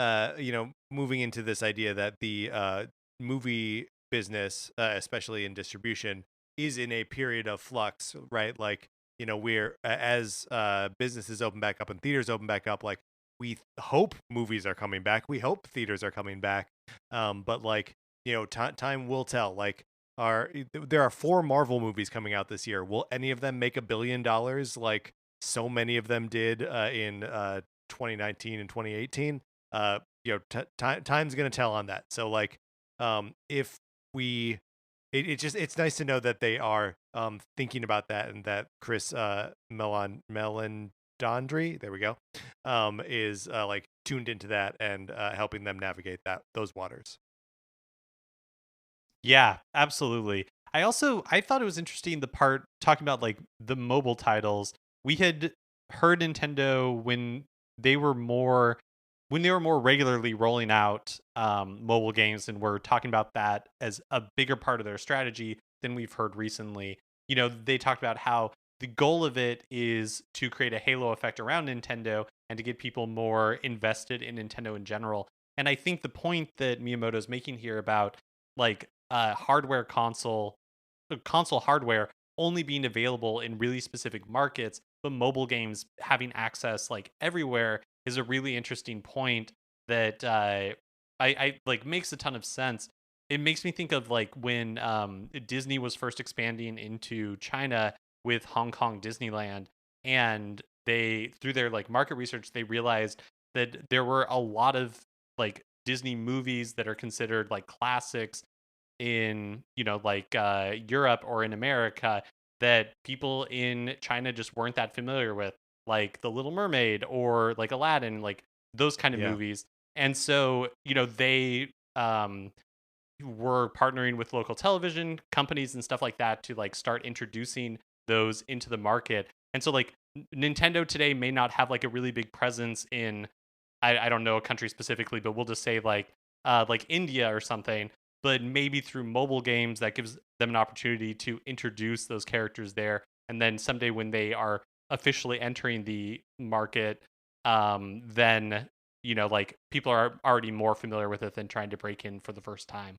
moving into this idea that the movie business, especially in distribution, is in a period of flux, right? Like, we're as businesses open back up and theaters open back up, like we hope movies are coming back. We hope theaters are coming back. But like, time will tell. Like, there are 4 Marvel movies coming out this year. Will any of them make $1 billion? Like so many of them did in 2019 and 2018. Time's gonna tell on that. So like, if we, it's nice to know that they are thinking about that, and that Chris Meledandri, there we go, is like tuned into that and helping them navigate those waters. Yeah, absolutely. I thought it was interesting the part talking about like the mobile titles. We had heard Nintendo when they were more regularly rolling out mobile games, and we're talking about that as a bigger part of their strategy than we've heard recently. They talked about how the goal of it is to create a halo effect around Nintendo and to get people more invested in Nintendo in general. And I think the point that Miyamoto is making here about like console hardware only being available in really specific markets, but mobile games having access like everywhere is a really interesting point that I like makes a ton of sense. It makes me think of like when Disney was first expanding into China with Hong Kong Disneyland, and they through their like market research they realized that there were a lot of like Disney movies that are considered like classics in like Europe or in America that people in China just weren't that familiar with. like The Little Mermaid or like Aladdin, like those kind of movies. And so, they were partnering with local television companies and stuff like that to like start introducing those into the market. And so like Nintendo today may not have like a really big presence in I don't know a country specifically, but we'll just say like India or something. But maybe through mobile games that gives them an opportunity to introduce those characters there. And then someday when they are officially entering the market, then like people are already more familiar with it than trying to break in for the first time.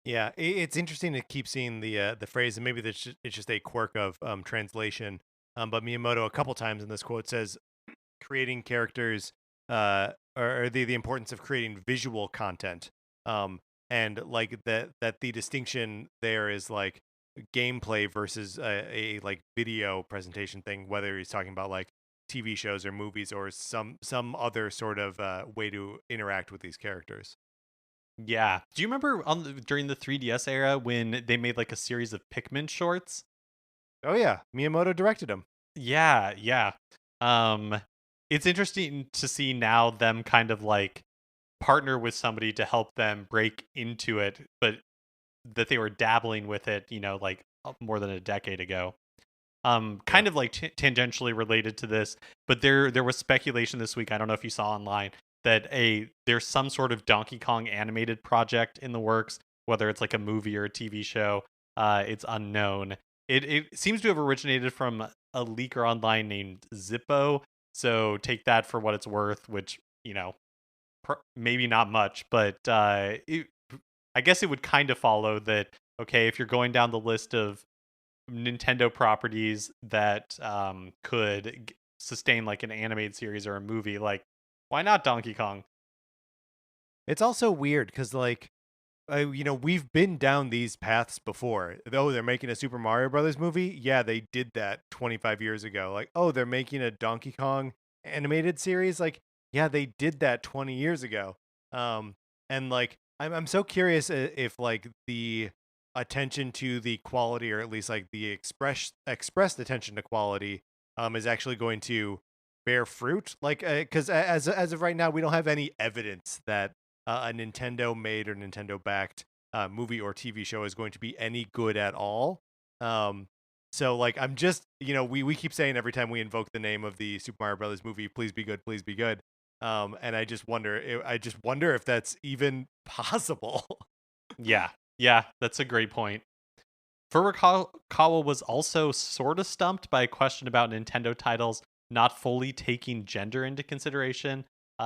Yeah, it's interesting to keep seeing the phrase, and maybe it's just a quirk of translation. But Miyamoto, a couple times in this quote, says creating characters, or the importance of creating visual content, and like that the distinction there is like gameplay versus a like video presentation thing. Whether he's talking about like TV shows or movies or some other sort of way to interact with these characters. Yeah. Do you remember during the 3DS era when they made like a series of Pikmin shorts? Oh yeah, Miyamoto directed them. Yeah, yeah. Um it's interesting to see now them kind of like partner with somebody to help them break into it, but that they were dabbling with it, like more than a decade ago. Kind of like tangentially related to this, but there was speculation this week. I don't know if you saw online that there's some sort of Donkey Kong animated project in the works, whether it's like a movie or a TV show. It's unknown. It seems to have originated from a leaker online named Zippo. So take that for what it's worth, which maybe not much, but I guess it would kind of follow that. Okay, if you're going down the list of Nintendo properties that could sustain like an animated series or a movie, like why not Donkey Kong? It's also weird because like we've been down these paths before. Oh, they're making a Super Mario Brothers movie. Yeah, they did that 25 years ago. Like, oh, they're making a Donkey Kong animated series. Like, yeah, they did that 20 years ago. And like, I'm so curious if like the attention to the quality, or at least like the expressed attention to quality, is actually going to bear fruit. Like, because as of right now, we don't have any evidence that a Nintendo made or Nintendo backed movie or TV show is going to be any good at all. So like I'm just we keep saying every time we invoke the name of the Super Mario Brothers movie, please be good, please be good. And I just wonder if that's even possible. Yeah, that's a great point. Furukawa was also sort of stumped by a question about Nintendo titles not fully taking gender into consideration.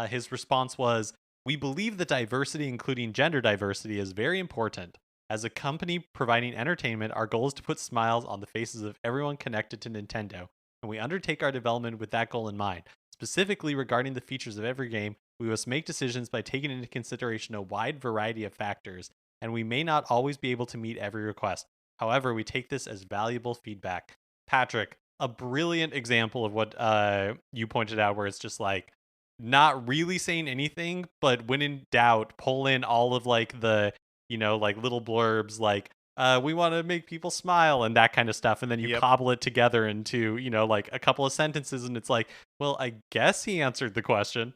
His response was, "We believe that diversity, including gender diversity, is very important. As a company providing entertainment, our goal is to put smiles on the faces of everyone connected to Nintendo, and we undertake our development with that goal in mind. Specifically regarding the features of every game, we must make decisions by taking into consideration a wide variety of factors, and we may not always be able to meet every request. However, we take this as valuable feedback." Patrick, a brilliant example of what you pointed out, where it's just like not really saying anything, but when in doubt, pull in all of like the, like little blurbs like, we want to make people smile and that kind of stuff. And then you cobble it together into, like a couple of sentences. And it's like, well, I guess he answered the question.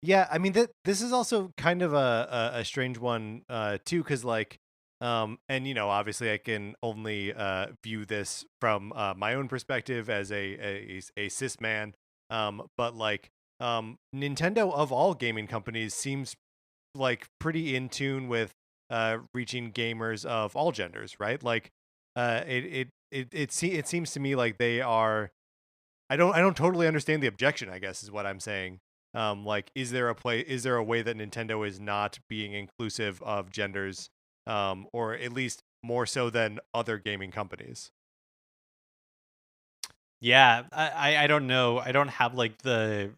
Yeah, I mean this is also kind of a strange one too, because like and obviously I can only view this from my own perspective as a cis man, but like Nintendo of all gaming companies seems like pretty in tune with reaching gamers of all genders, right? Like it seems to me like they are. I don't totally understand the objection, I guess is what I'm saying. Like, is there a way that Nintendo is not being inclusive of genders, or at least more so than other gaming companies? Yeah, I don't know. I don't have like the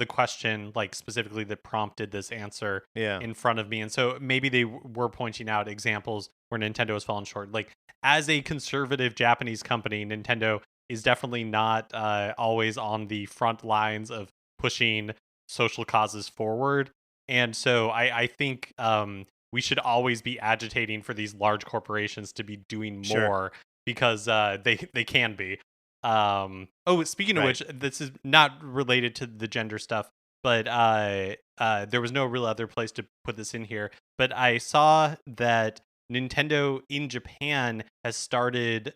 question like specifically that prompted this answer Yeah. in front of me, and so maybe they were pointing out examples where Nintendo has fallen short. Like as a conservative Japanese company, Nintendo is definitely not always on the front lines of pushing social causes forward, and so I think we should always be agitating for these large corporations to be doing Sure. more because they can be. Speaking of which, this is not related to the gender stuff, but there was no real other place to put this in here. But I saw that Nintendo in Japan has started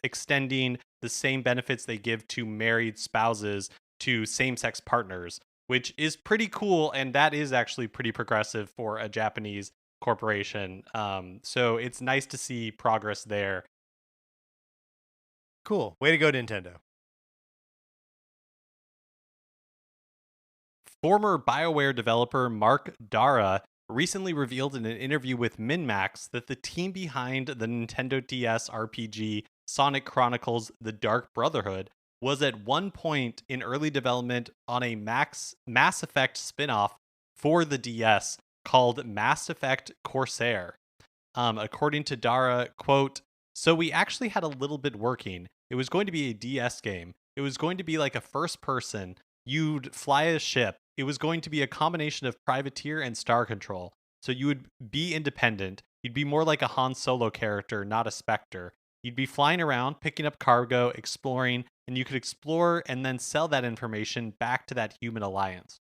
extending the same benefits they give to married spouses to same-sex partners, which is pretty cool, and that is actually pretty progressive for a Japanese corporation. So it's nice to see progress there. Cool. Way to go, Nintendo. Former BioWare developer Mark Dara recently revealed in an interview with MinMax that the team behind the Nintendo DS RPG Sonic Chronicles: The Dark Brotherhood was at one point in early development on a Mass Effect spin-off for the DS called Mass Effect Corsair. According to Dara, quote, "So we actually had a little bit working. It was going to be a DS game. It was going to be like a first person. You'd fly a ship. It was going to be a combination of privateer and star control. So you would be independent. You'd be more like a Han Solo character, not a Spectre. You'd be flying around, picking up cargo, exploring, and you could explore and then sell that information back to that human alliance."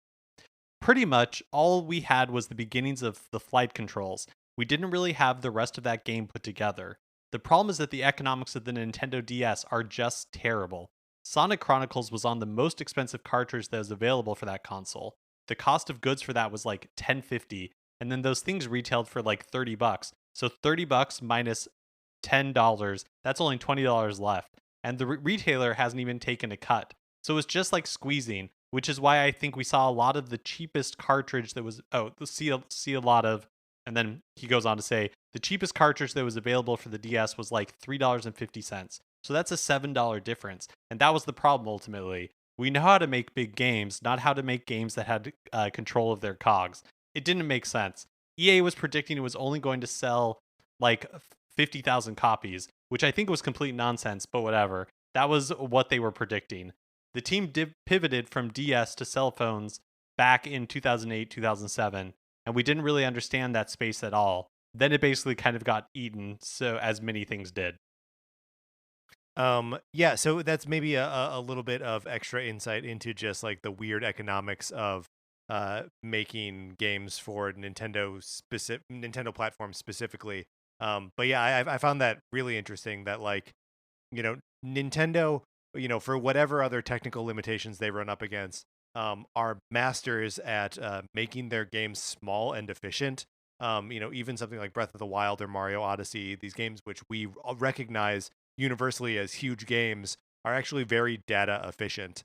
Pretty much all we had was the beginnings of the flight controls. We didn't really have the rest of that game put together. The problem is that the economics of the Nintendo DS are just terrible. Sonic Chronicles was on the most expensive cartridge that was available for that console. The cost of goods for that was like $10.50, and then those things retailed for like $30. So $30 minus $10, that's only $20 left. And the retailer hasn't even taken a cut. So it's just like squeezing, which is why I think we saw a lot of the cheapest cartridge that was see a lot of, and then he goes on to say the cheapest cartridge that was available for the DS was like $3.50. So that's a $7 difference, and that was the problem ultimately. We know how to make big games, not how to make games that had control of their cogs. It didn't make sense. EA was predicting it was only going to sell like 50,000 copies, which I think was complete nonsense, but whatever. That was what they were predicting. The team pivoted from DS to cell phones back in 2008, 2007, and we didn't really understand that space at all. Then it basically kind of got eaten, so as many things did. Yeah, so that's maybe a little bit of extra insight into just like the weird economics of making games for Nintendo platforms specifically. But yeah, I found that really interesting that like, Nintendo, for whatever other technical limitations they run up against, are masters at making their games small and efficient. Even something like Breath of the Wild or Mario Odyssey, these games which we recognize universally as huge games are actually very data efficient.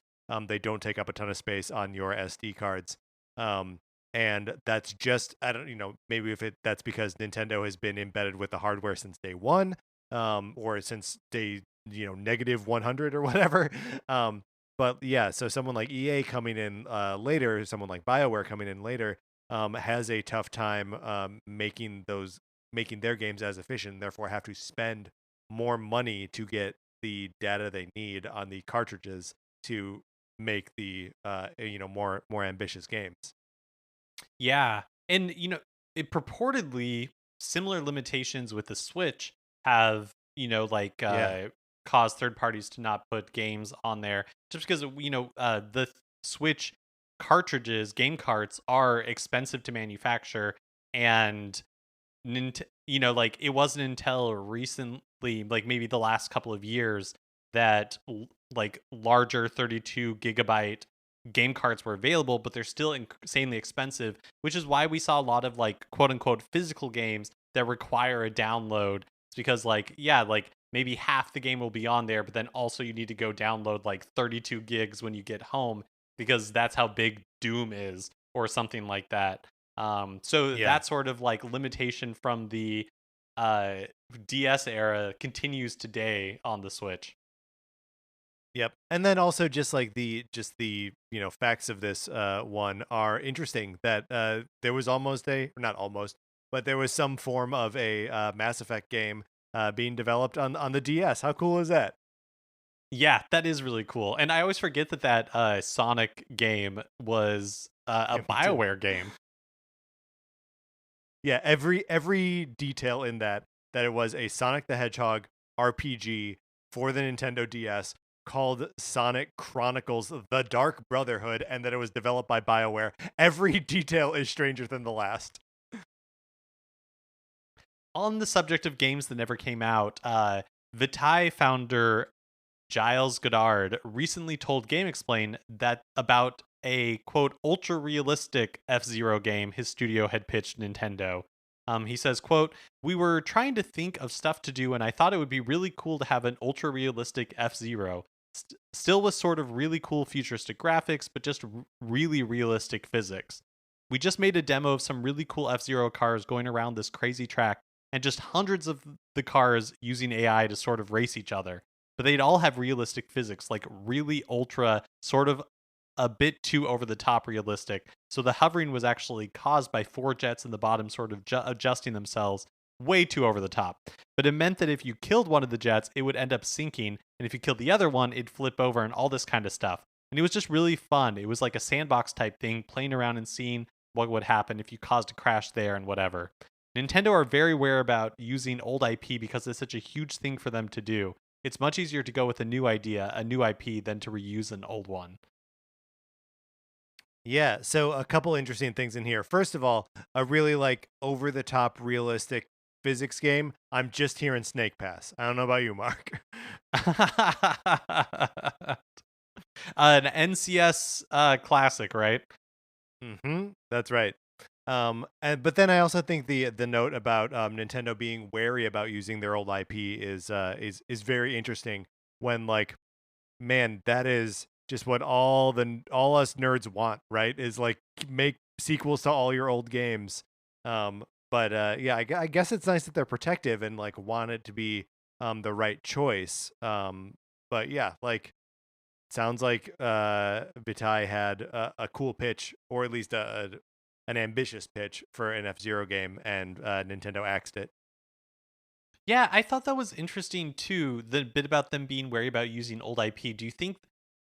They don't take up a ton of space on your SD cards. And that's just, I don't, maybe that's because Nintendo has been embedded with the hardware since day one, or since day, negative 100 or whatever. But yeah, so someone like EA coming in later, someone like BioWare coming in later, has a tough time making their games as efficient, therefore have to spend more money to get the data they need on the cartridges to make the more ambitious games. Yeah. And it purportedly similar limitations with the Switch have, caused third parties to not put games on there just because the Switch cartridges, game carts are expensive to manufacture, and it wasn't until recently, like maybe the last couple of years, that like larger 32 gigabyte game carts were available, but they're still insanely expensive, which is why we saw a lot of like quote unquote physical games that require a download. It's because like maybe half the game will be on there, but then also you need to go download like 32 gigs when you get home because that's how big Doom is or something like that. That sort of like limitation from the DS era continues today on the Switch. Yep. And then also just the facts of this one are interesting, that there was there was some form of a Mass Effect game being developed on the DS. How cool is that? Yeah, that is really cool. And I always forget that Sonic game was a BioWare game. Yeah, every detail in that it was a Sonic the Hedgehog RPG for the Nintendo DS called Sonic Chronicles: The Dark Brotherhood, and that it was developed by BioWare. Every detail is stranger than the last. On the subject of games that never came out, Vitae founder Giles Goddard recently told GameXplain that about a quote ultra realistic F-Zero game his studio had pitched Nintendo. He says, quote, "We were trying to think of stuff to do, and I thought it would be really cool to have an ultra realistic F-Zero. Still with sort of really cool futuristic graphics, but just really realistic physics. We just made a demo of some really cool F-Zero cars going around this crazy track, and just hundreds of the cars using AI to sort of race each other. But they'd all have realistic physics, like really ultra, sort of a bit too over the top realistic. So the hovering was actually caused by four jets in the bottom sort of adjusting themselves way too over the top. But it meant that if you killed one of the jets, it would end up sinking. And if you killed the other one, it'd flip over and all this kind of stuff. And it was just really fun. It was like a sandbox type thing, playing around and seeing what would happen if you caused a crash there and whatever. Nintendo are very aware about using old IP because it's such a huge thing for them to do. It's much easier to go with a new idea, a new IP, than to reuse an old one." Yeah, so a couple interesting things in here. First of all, a really like over the top realistic physics game. I'm just hearing Snake Pass. I don't know about you, Mark. An NCS classic, right? That's right. But then I also think the note about Nintendo being wary about using their old IP is very interesting. When like, man, that is just what all us nerds want, right? Is like make sequels to all your old games. Yeah, I guess it's nice that they're protective and like want it to be the right choice. But yeah, like sounds like Vitae had a cool pitch, or at least an ambitious pitch for an F-Zero game, and Nintendo axed it. Yeah, I thought that was interesting too. The bit about them being wary about using old IP. Do you think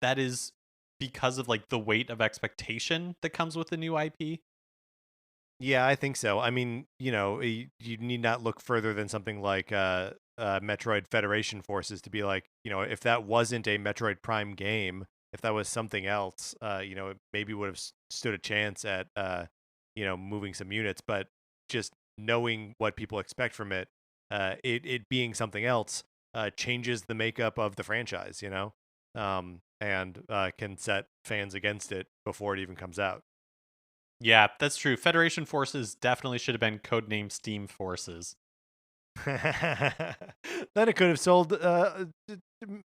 that is because of like the weight of expectation that comes with the new IP? Yeah, I think so. I mean, you need not look further than something like Metroid Federation Forces to be like, if that wasn't a Metroid Prime game, if that was something else, it maybe would have stood a chance at, moving some units. But just knowing what people expect from it, it being something else, changes the makeup of the franchise, and can set fans against it before it even comes out. Yeah, that's true. Federation Forces definitely should have been codenamed Steam Forces. Then it could have sold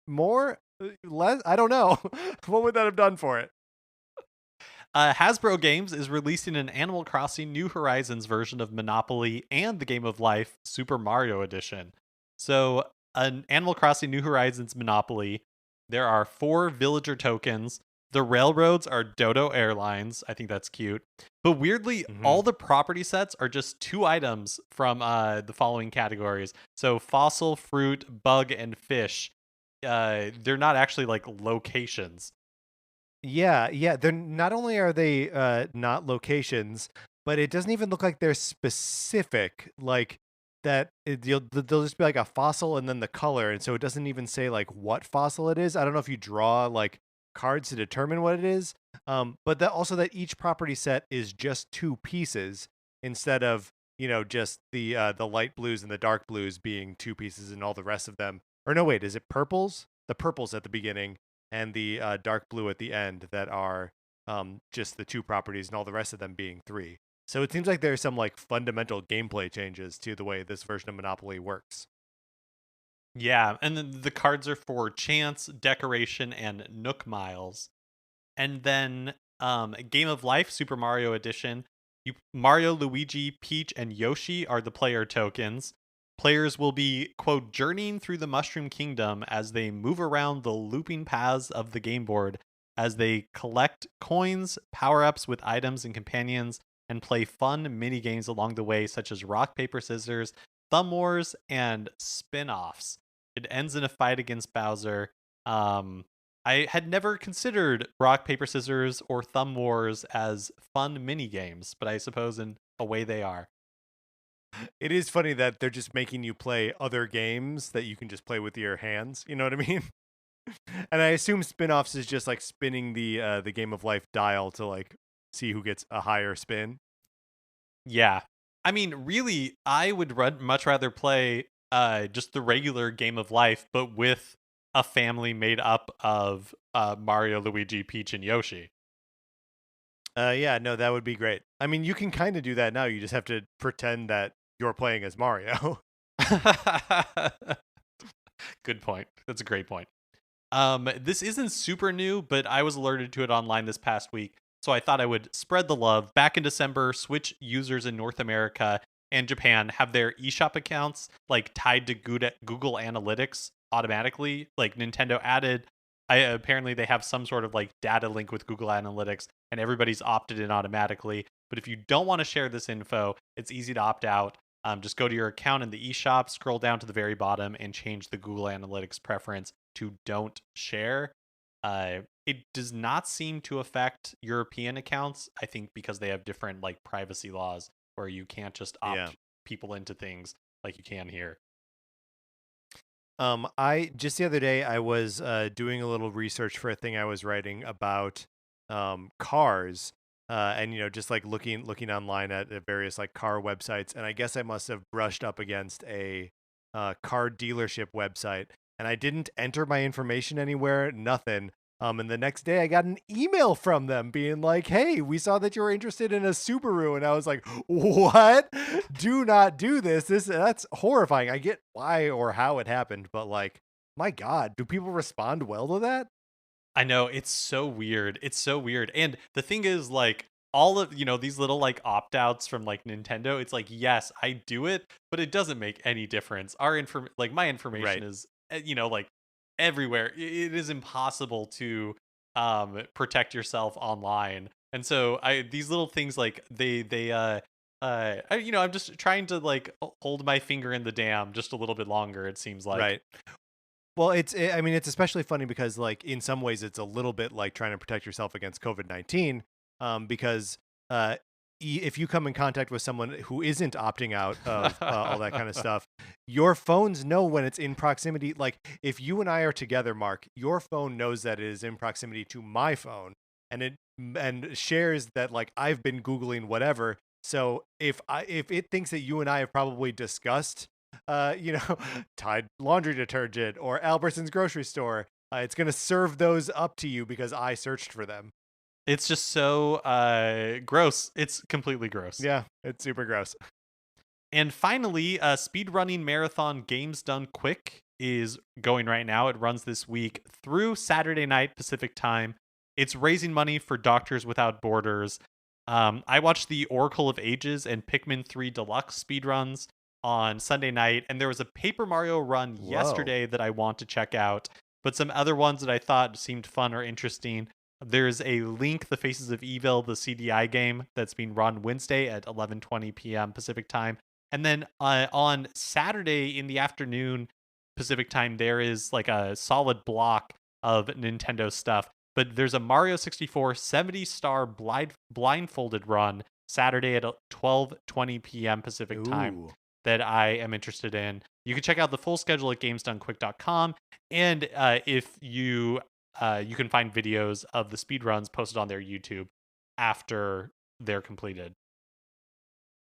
more, less. I don't know. What would that have done for it? Hasbro Games is releasing an Animal Crossing New Horizons version of Monopoly and the Game of Life Super Mario Edition. So, an Animal Crossing New Horizons Monopoly, there are 4 villager tokens. The railroads are Dodo Airlines. I think that's cute. But weirdly, all the property sets are just 2 items from the following categories. So fossil, fruit, bug, and fish. They're not actually like locations. Yeah. They're not only are they not locations, but it doesn't even look like they're specific. Like that, they'll just be like a fossil and then the color, and so it doesn't even say like what fossil it is. I don't know if you draw like cards to determine what it is. But that also that each property set is just 2 pieces instead of just the light blues and the dark blues being 2 pieces and all the rest of them. Or no, wait, is it purples? The purples at the beginning and the dark blue at the end that are just the 2 properties, and all the rest of them being 3. So it seems like there's some like fundamental gameplay changes to the way this version of Monopoly works. Yeah, and then the cards are for chance, decoration, and Nook miles. And then Game of Life Super Mario Edition, Mario, Luigi, Peach, and Yoshi are the player tokens. Players will be, quote, journeying through the Mushroom Kingdom as they move around the looping paths of the game board as they collect coins, power-ups with items and companions, and play fun mini games along the way, such as rock, paper, scissors, thumb wars, and spin-offs. It ends in a fight against Bowser. I had never considered rock, paper, scissors, or thumb wars as fun mini games, but I suppose in a way they are. It is funny that they're just making you play other games that you can just play with your hands. You know what I mean? And I assume spin-offs is just like spinning the Game of Life dial to like see who gets a higher spin. Yeah. I mean, really, I would much rather play just the regular Game of Life, but with a family made up of Mario, Luigi, Peach, and Yoshi. Yeah, no, that would be great. I mean, you can kind of do that now. You just have to pretend that you're playing as Mario. Good point. That's a great point. This isn't super new, but I was alerted to it online this past week, so I thought I would spread the love. Back in December, Switch users in North America and Japan have their eShop accounts like tied to Google Analytics automatically. Like Nintendo added, apparently they have some sort of like data link with Google Analytics, and everybody's opted in automatically. But if you don't want to share this info, it's easy to opt out. Just go to your account in the eShop, scroll down to the very bottom, and change the Google Analytics preference to don't share. It does not seem to affect European accounts, I think because they have different like privacy laws where you can't just opt people into things like you can here. I just the other day I was doing a little research for a thing I was writing about cars, and just like looking online at various like car websites, and I guess I must have brushed up against a car dealership website, and I didn't enter my information anywhere, nothing. And the next day I got an email from them being like, "Hey, we saw that you were interested in a Subaru." And I was like, "What? Do not do this. That's horrifying." I get why or how it happened, but like, my God, do people respond well to that? I know, it's so weird. It's so weird. And the thing is, like, all of these little like opt-outs from like Nintendo, it's like, yes, I do it, but it doesn't make any difference. My information Right. is like everywhere. It is impossible to protect yourself online. And so these little things like I'm just trying to like hold my finger in the dam just a little bit longer, it seems like. Right. Well, I mean, it's especially funny because, like, in some ways, it's a little bit like trying to protect yourself against COVID-19, because if you come in contact with someone who isn't opting out of all that kind of stuff, your phones know when it's in proximity. Like, if you and I are together, Mark, your phone knows that it is in proximity to my phone, and shares that like I've been Googling whatever. So if it thinks that you and I have probably discussed Tide laundry detergent or Albertsons grocery store, it's going to serve those up to you because I searched for them. It's just so gross. It's completely gross. Yeah, it's super gross. And finally, speedrunning marathon Games Done Quick is going right now. It runs this week through Saturday night Pacific time. It's raising money for Doctors Without Borders. I watched the Oracle of Ages and Pikmin 3 Deluxe speedruns on Sunday night, and there was a Paper Mario run yesterday that I want to check out, but some other ones that I thought seemed fun or interesting. There's a Link, The Faces of Evil, the CDI game that's being run Wednesday at 11:20 p.m. Pacific time. And then on Saturday in the afternoon Pacific time, there is like a solid block of Nintendo stuff. But there's a Mario 64 70-star blindfolded run Saturday at 12:20 p.m. Pacific time that I am interested in. You can check out the full schedule at gamesdonequick.com. And if you can find videos of the speedruns posted on their YouTube after they're completed.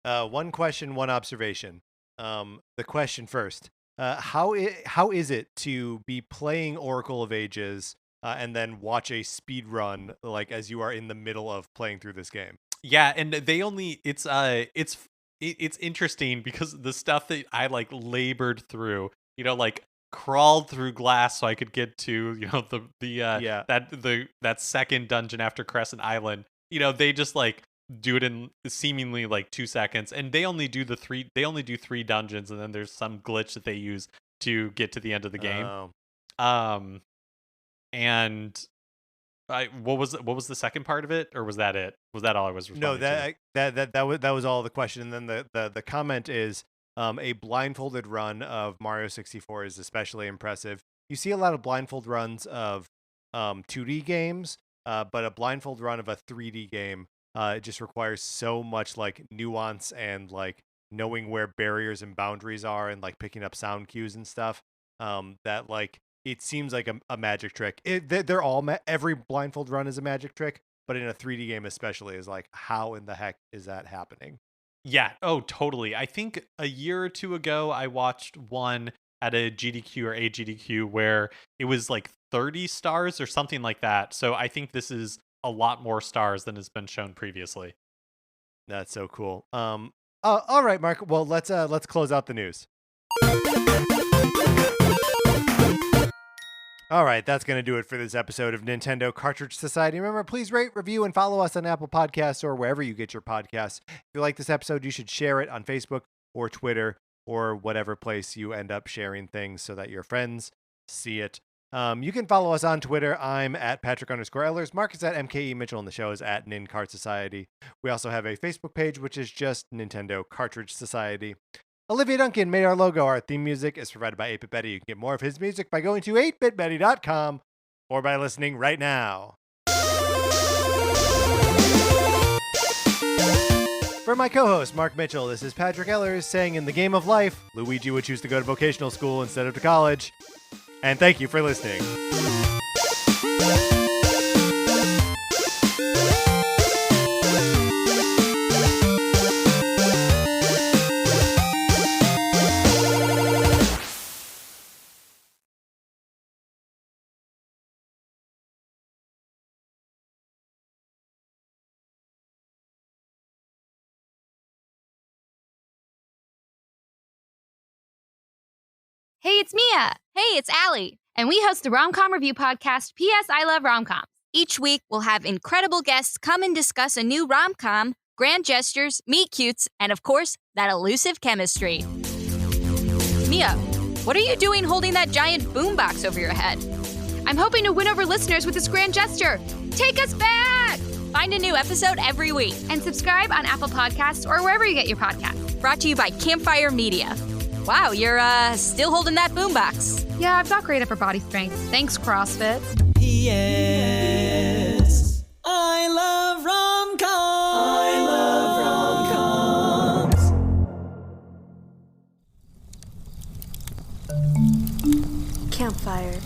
One question, one observation. The question first. How is it to be playing Oracle of Ages and then watch a speed run like as you are in the middle of playing through this game? Yeah, and they only it's interesting because the stuff that I like labored through, like crawled through glass so I could get to, that second dungeon after Crescent Island. They just like do it in seemingly like 2 seconds, and they only do three dungeons, and then there's some glitch that they use to get to the end of the game. And what was the second part of it, or was that it? Was that all I was responding to? No, that was all the question. And then the comment is a blindfolded run of Mario 64 is especially impressive. You see a lot of blindfold runs of 2D games, but a blindfold run of a 3D game it just requires so much like nuance and like knowing where barriers and boundaries are and like picking up sound cues and stuff that like it seems like a magic trick. They're all every blindfold run is a magic trick, but in a 3D game especially is like, how in the heck is that happening? Yeah. Oh, totally. I think a year or two ago, I watched one at a GDQ or AGDQ where it was like 30 stars or something like that. So I think this is a lot more stars than has been shown previously. That's so cool. All right, Mark. Well, let's close out the news. All right, that's going to do it for this episode of Nintendo Cartridge Society. Remember, please rate, review, and follow us on Apple Podcasts or wherever you get your podcasts. If you like this episode, you should share it on Facebook or Twitter or whatever place you end up sharing things so that your friends see it. You can follow us on Twitter. I'm at Patrick_Ellers. Mark is at MKE Mitchell, and the show is at NinCart Society. We also have a Facebook page, which is just Nintendo Cartridge Society. Olivia Duncan made our logo. Our theme music is provided by 8-Bit Betty. You can get more of his music by going to 8bitbetty.com or by listening right now. For my co-host, Mark Mitchell, this is Patrick Ellers saying in the game of life, Luigi would choose to go to vocational school instead of to college. And thank you for listening. Hey, it's Mia. Hey, it's Allie. And we host the Rom-Com Review podcast, P.S. I Love Rom-Coms. Each week, we'll have incredible guests come and discuss a new rom-com, grand gestures, meet-cutes, and of course, that elusive chemistry. Mia, what are you doing holding that giant boombox over your head? I'm hoping to win over listeners with this grand gesture. Take us back! Find a new episode every week. And subscribe on Apple Podcasts or wherever you get your podcasts. Brought to you by Campfire Media. Wow, you're still holding that boombox. Yeah, I've got great upper body strength. Thanks, CrossFit. Yes, I love rom-coms. I love rom-coms. Campfire.